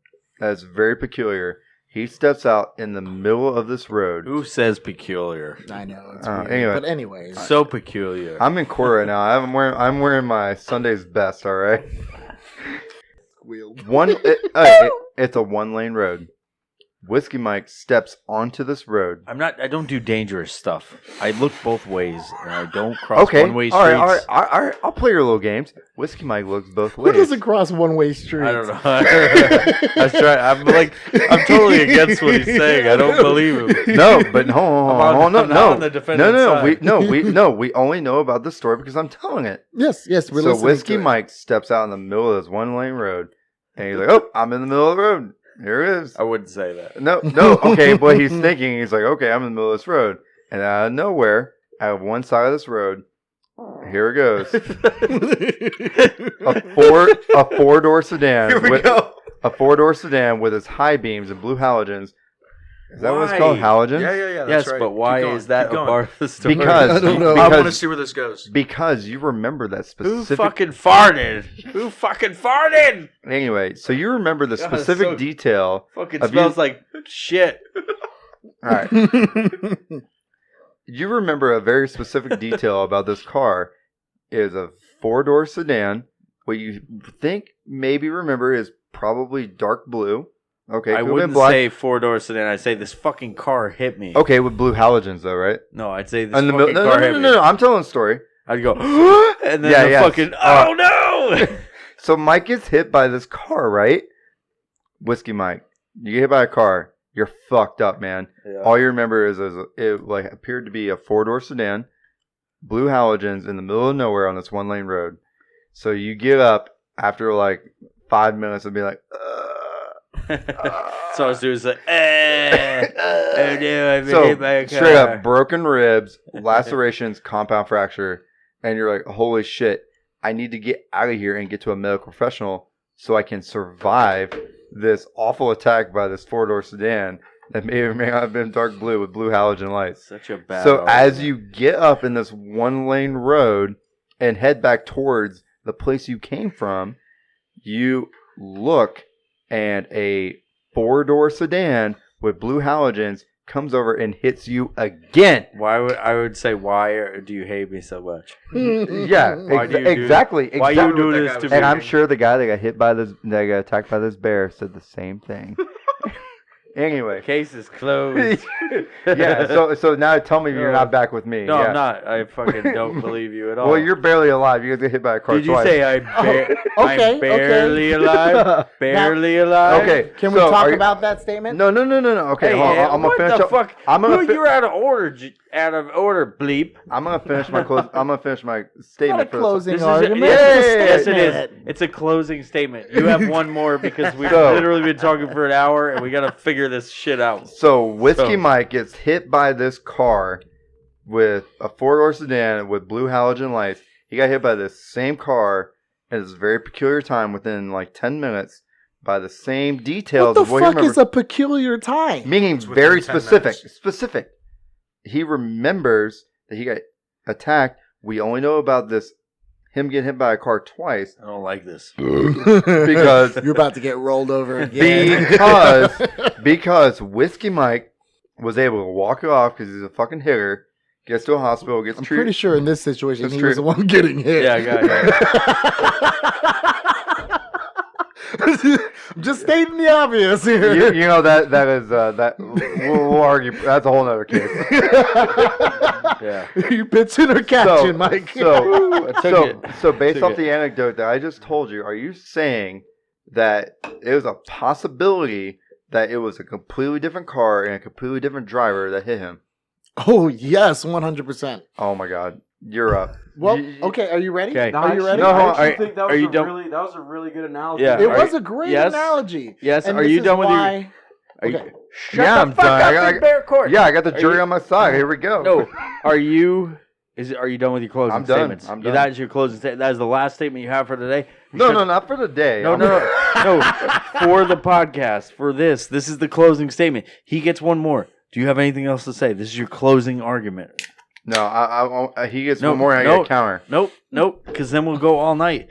that's very peculiar. He steps out in the middle of this road. Who says peculiar? I know. It's weird. But anyways. So peculiar. I'm in court right now. I'm wearing my Sunday's best, all right? It's a 1-lane road. Whiskey Mike steps onto this road. I don't do dangerous stuff. I look both ways, and I don't cross one-way streets. All right. I'll play your little games. Whiskey Mike looks both ways. Who doesn't cross one-way streets? I don't know. I'm totally against what he's saying. I don't believe him. No, but no. On the defendant's side. We only know about this story because I'm telling it. Yes. We're so listening Whiskey to it. Mike steps out in the middle of this 1-lane road, and he's like, "Oh, I'm in the middle of the road. Here it is." I wouldn't say that. No. Okay, but he's thinking. He's like, "Okay, I'm in the middle of this road," and out of nowhere, out of one side of this road, here it goes. a four-door sedan. Here we go. A 4-door sedan with its high beams and blue halogens. Is that what it's called? Halogens? Yeah. That's Yes, right. but why Keep going, is that keep a going. part of the story? Because I don't know. I want to see where this goes. Because you remember that Who specific. fucking farted? Anyway, so you remember the God, specific so- detail. Fucking Of smells you- like shit. All right. You remember a very specific detail about this car. It is a 4-door sedan. What you maybe remember is probably dark blue. Okay, I could have been wouldn't black. say 4-door sedan. I'd say this fucking car hit me. Okay, with blue halogens though, right? No, I'd say this In the fucking middle. car hit me. No. I'm telling a story. I'd go, and then Yeah. fucking, oh no! So Mike gets hit by this car, right? Whiskey Mike, you get hit by a car. You're fucked up, man. Yeah. All you remember is it like appeared to be a 4-door sedan, blue halogens in the middle of nowhere on this 1-lane road. So you get up after like 5 minutes and be like, So I was doing like, oh no, I've been hit by a car. straight up broken ribs, lacerations, compound fracture, and you're like, holy shit, I need to get out of here and get to a medical professional so I can survive this awful attack by this 4-door sedan that may or may not have been dark blue with blue halogen lights. Such a bad So argument. as you get up in this 1-lane road and head back towards the place you came from, you look and a 4-door sedan with blue halogens comes over and hits you again. Why do you hate me so much? Yeah, Why do you do- exactly. Why you do that this guy to was me? And I'm sure the guy that got attacked by this bear said the same thing. Anyway. Case is closed. Yeah, so now tell me you're not back with me. No, Yeah. I'm not. I fucking don't believe you at all. Well, you're barely alive. You get hit by a car Did you twice. say I'm barely alive? Barely alive? Okay. Can we so talk are you- about that statement? No. Okay, Hey, hold on, I'm what gonna finish the up. fuck? I'm gonna You're out of order. out of order, bleep. I'm gonna finish my statement. Not a closing This is argument. yes, it is. Statement. It's a closing statement. You have one more because we've So- literally been talking for an hour and we got to figure this shit out. So Whiskey Mike gets hit by this car with a 4-door sedan with blue halogen lights. He got hit by this same car at this very peculiar time within like 10 minutes by the same details What the of what he fuck remembers. is a peculiar time? Meaning It's very within 10 specific. minutes. Specific. He remembers that he got attacked. We only know about this, him getting hit by a car twice. I don't like this. Because You're about to get rolled over again. because Whiskey Mike was able to walk it off because he's a fucking hitter, gets to a hospital, gets I'm treated. pretty sure in this situation That's he true. was the one getting hit. Yeah, I got I'm just stating the obvious here. You know that is that we'll argue. That's a whole nother case. Yeah. You pitching or catching, Mike? So based Took off it. the anecdote that I just told you, are you saying that it was a possibility that it was a completely different car and a completely different driver that hit him? Oh yes, 100%. Oh my God, you're up. Well, You- okay, are you ready? Okay. Are you ready? No, hold on. I actually think that are was you a done? really that was a really good analogy. Yeah. It Are was you- a great yes? analogy. Yes. And Are this you is done with your? why- Are you, Okay. Shut Yeah, the I'm fuck done. up in bear court. Yeah, I got the Are jury you- on my side. Here we go. No. Are you? Are you done with your closing I'm done. statements? I'm done. That is your closing statement. That is the last statement you have for today. You No, shut- no, not for the day. No, no, no, for the podcast, for this is the closing statement. He gets one more. Do you have anything else to say? This is your closing argument. No, he gets No, one more and I no. get a counter. Nope, because then we'll go all night.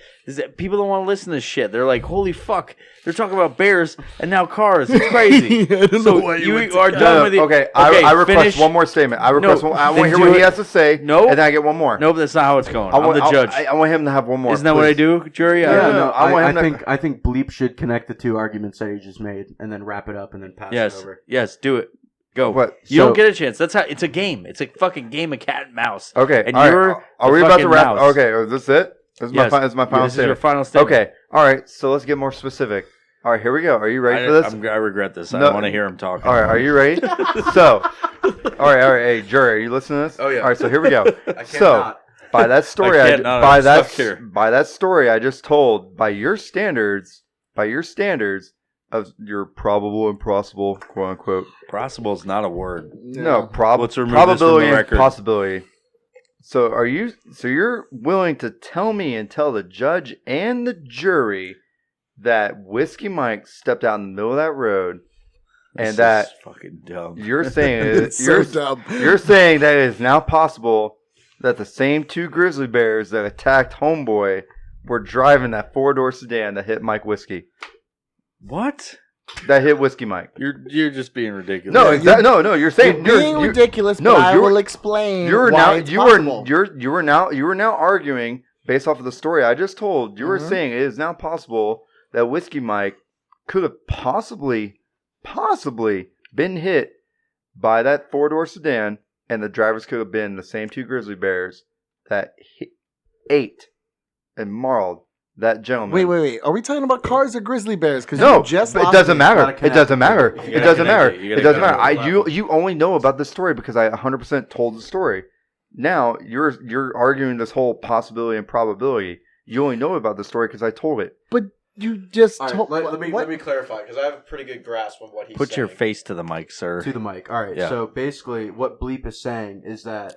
People don't want to listen to this shit. They're like, holy fuck. They're talking about bears and now cars. It's crazy. I don't know So why you went to are Cal. done with it. Okay, I request finish. one more statement. I request No, one. I then want to hear do what he it. has to say. No. And then I get one more. Nope, that's not how it's going. I I'm want, the judge. I want him to have one more. Isn't that what I please. do, jury? Yeah, No, I want him to- I think Bleep should connect the two arguments that he just made and then wrap it up and then pass it Yes, over. yes, do it. Go. What? You So- don't get a chance. That's how. It's a game. It's a fucking game of cat and mouse. Okay, And all right. you're Are the we about to fucking wrap? mouse. Okay, is this it? This is Yes. my final This is your statement. final statement. Okay, all right. So let's get more specific. All right, here we go. Are you ready for this? I regret this. I No. don't want to hear him talking. All right, are you ready? So, all right. Hey, jury, are you listening to this? Oh, yeah. All right, so here we go. I So, cannot. by that story, I can't not, by I'm stuck here. that story I just told, by your standards of your probable and possible, quote unquote. Possible is not a word. No, Let's remove this from probability the and record. possibility. So you're willing to tell me and tell the judge and the jury that Whiskey Mike stepped out in the middle of that road, This and that is fucking dumb. you're saying It's so dumb. you're saying that it is now possible that the same two grizzly bears that attacked Homeboy were driving that 4-door sedan that hit Mike Whiskey. What? That hit Whiskey Mike. You're just being ridiculous. No, Yeah, no. You're saying You're being ridiculous, but I will explain why it's possible. You are now arguing based off of the story I just told. You were Mhm. saying it is now possible that Whiskey Mike could have possibly been hit by that 4-door sedan, and the drivers could have been the same two grizzly bears that ate and mauled that gentleman. Wait. Are we talking about cars or grizzly bears? Because No, you just but it lost doesn't me. matter. gotta It connect doesn't it. matter. You It gotta doesn't connect matter. it. You It gotta doesn't connect matter. it. You only know about the story because I 100% told the story. Now you're arguing this whole possibility and probability. You only know about the story because I told it. But you just All right, told. let me what? clarify because I have a pretty good grasp on what he's Put saying. your face to the mic, sir. To the mic. All right. Yeah. So basically, what Bleep is saying is that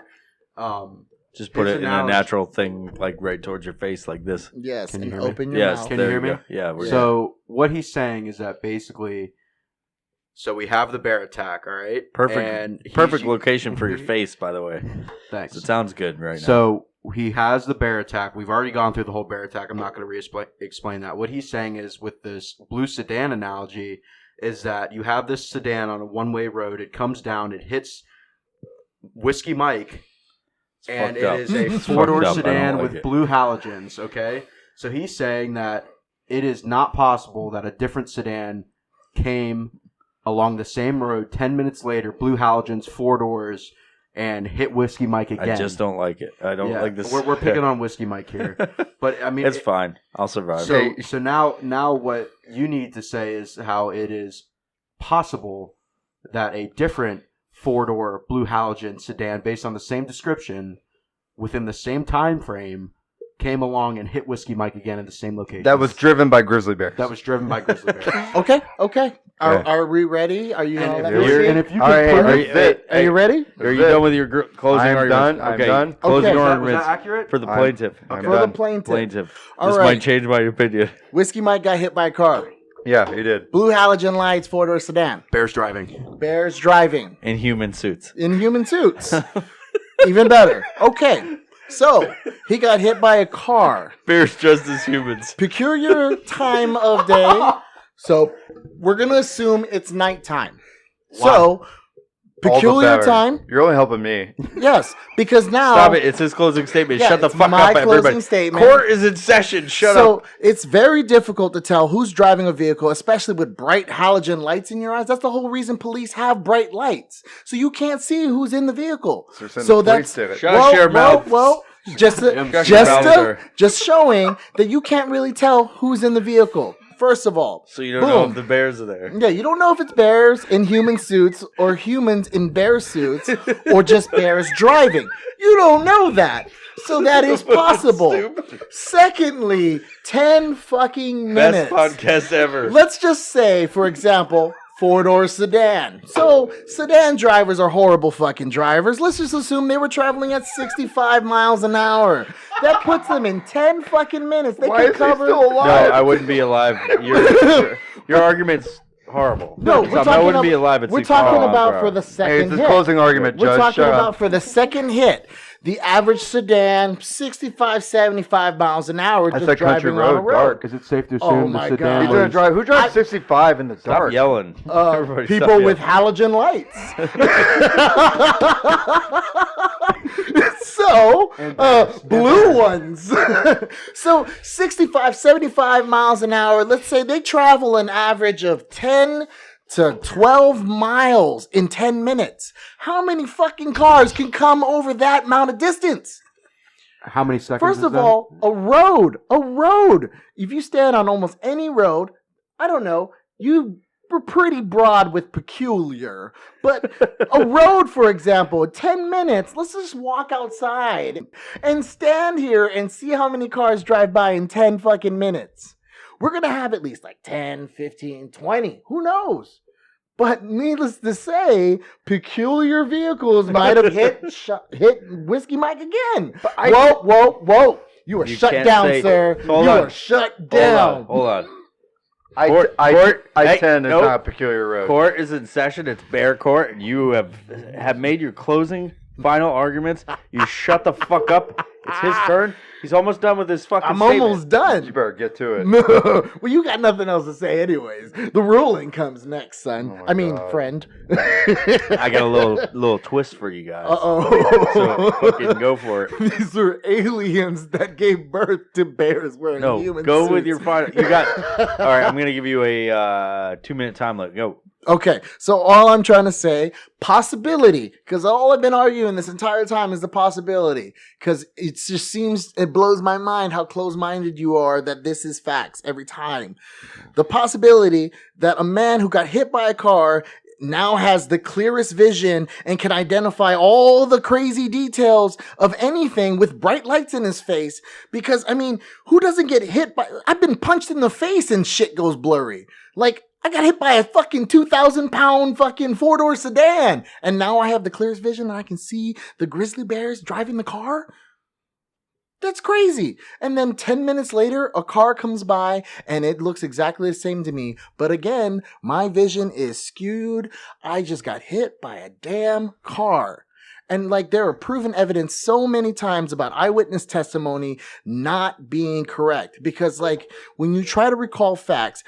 Just put his it in a analogy- natural thing, like right towards your face, like this. Yes, Can you and hear me? open your Yes. mouth. Can there you hear me? go. Yeah. We're So what he's saying is that basically, so we have the bear attack. All right. perfect. And he's- Perfect location for your face, by the way. Thanks. It sounds good right now. So he has the bear attack. We've already gone through the whole bear attack. I'm not going to explain that. What he's saying is with this blue sedan analogy is that you have this sedan on a one-way road. It comes down. It hits Whiskey Mike. It's And fucked it up. is a It's four-door fucked up. I don't sedan like with it. blue halogens, okay? So he's saying that it is not possible that a different sedan came along the same road 10 minutes later, blue halogens, 4 doors, and hit Whiskey Mike again. I just don't like it. I don't Yeah, like this. We're picking on Whiskey Mike here. But, I mean... It's fine. I'll survive. So now what you need to say is how it is possible that a different four-door blue halogen sedan based on the same description within the same time frame came along and hit Whiskey Mike again at the same location. That was driven by grizzly bears. That was driven by grizzly bears. Okay. Are we ready? Are you all And ready? if you All right, could are you ready? Are you done with your closing I'm arguments? done. I'm done. Closing Okay. was arguments that accurate? for the I'm- plaintiff. I'm For the done. plaintiff. All This right. might change my opinion. Whiskey Mike got hit by a car. Yeah, he did. Blue halogen lights, four-door sedan. Bears driving. Bears driving In human suits. in human suits. Even better. Okay. So, he got hit by a car. Bears dressed as humans. Peculiar time of day. So, we're going to assume it's nighttime. So, All the peculiar better. time. You're only helping me. Yes, because now Stop it. It's his closing statement. Yeah, Shut the it's fuck my up, closing everybody. statement. Court is in session. Shut so up. it's very difficult to tell who's driving a vehicle, especially with bright halogen lights in your eyes. That's the whole reason police have bright lights, so you can't see who's in the vehicle. So, saying So the police that's did it. Shut your mouth. well, just Shut your mouth, sir. just showing that you can't really tell who's in the vehicle. First of all, So you don't know boom. if the bears are there. Yeah, you don't know if it's bears in human suits or humans in bear suits or just bears driving. You don't know that. So that is possible. Stupid. Secondly, 10 fucking minutes. Best podcast ever. Let's just say, for example, four-door sedan. So sedan drivers are horrible fucking drivers. Let's just assume they were traveling at 65 miles an hour. That puts them in 10 fucking minutes. They Why can is he cover. still No, alive? I wouldn't be alive. Your argument's horrible. No, we're talking I wouldn't be about- alive. At We're 65 talking miles about per for hour. the Hey, second it's his hit. closing argument, We're Judge. talking Shut about up. for the second hit. The average sedan, 65, 75 miles an hour, That's just that country driving on a road, road. dark. Is it safe to Oh assume my the God. sedan He's gonna was- drive. Who drives 65 in the Stop dark? yelling. Everybody stop People with yelling. halogen lights. So, blue ones. So, 65, 75 miles an hour. Let's say they travel an average of 10 to 12 miles in 10 minutes. How many fucking cars can come over that amount of distance? How many seconds? First is of that? all, a road. If you stand on almost any road, I don't know, you were pretty broad with peculiar. But a road, for example, 10 minutes, let's just walk outside and stand here and see how many cars drive by in 10 fucking minutes. We're going to have at least like 10, 15, 20. Who knows? But needless to say, peculiar vehicles might have hit Whiskey Mike again. Whoa. You are You shut can't down, say- sir. Hold You on. are shut down. Hold on. I Court- hey, 10 is nope. not a peculiar road. Court is in session. It's bear court, and you have made your closing final arguments. You shut the fuck up. It's his turn. He's almost done with his fucking I'm statement. almost You done. better get to it. Well, you got nothing else to say anyways. The ruling comes next, son. Oh my I mean, God. friend. I got a little twist for you guys. Uh-oh. So fucking go for it. These were aliens that gave birth to bears wearing No, human go suits. with your final. You got. All right, I'm gonna give you a 2-minute time limit. Go. Okay, so all I'm trying to say, possibility, because all I've been arguing this entire time is the possibility, because it just seems, it blows my mind how close-minded you are that this is facts every time. The possibility that a man who got hit by a car now has the clearest vision and can identify all the crazy details of anything with bright lights in his face, because, I mean, who doesn't get hit by, I've been punched in the face and shit goes blurry. Like, I got hit by a fucking 2,000-pound fucking four-door sedan. And now I have the clearest vision and I can see the grizzly bears driving the car? That's crazy. And then 10 minutes later, a car comes by and it looks exactly the same to me. But again, my vision is skewed. I just got hit by a damn car. And like there are proven evidence so many times about eyewitness testimony not being correct. Because like when you try to recall facts,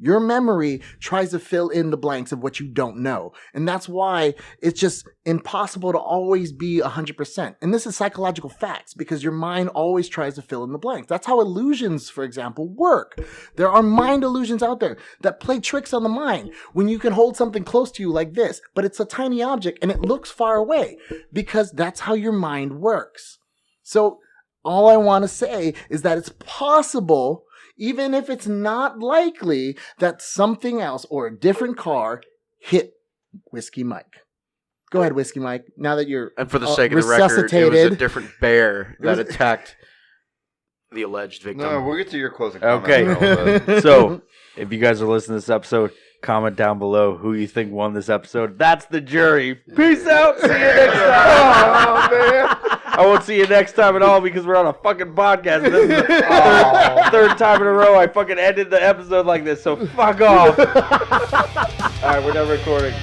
your memory tries to fill in the blanks of what you don't know. And that's why it's just impossible to always be 100%. And this is psychological facts because your mind always tries to fill in the blanks. That's how illusions, for example, work. There are mind illusions out there that play tricks on the mind when you can hold something close to you like this, but it's a tiny object and it looks far away because that's how your mind works. So all I want to say is that it's possible, even if it's not likely, that something else or a different car hit Whiskey Mike. Go ahead, Whiskey Mike. Now that you're And for the sake of the record, it was a resuscitated. different bear that attacked the alleged victim. No, we'll get to your closing Okay. comment. So, if you guys are listening to this episode, comment down below who you think won this episode. That's the jury. Peace out. See you next time. Oh, man. I won't see you next time at all because we're on a fucking podcast. This is the third time in a row I fucking ended the episode like this, so fuck off. All right, we're done recording.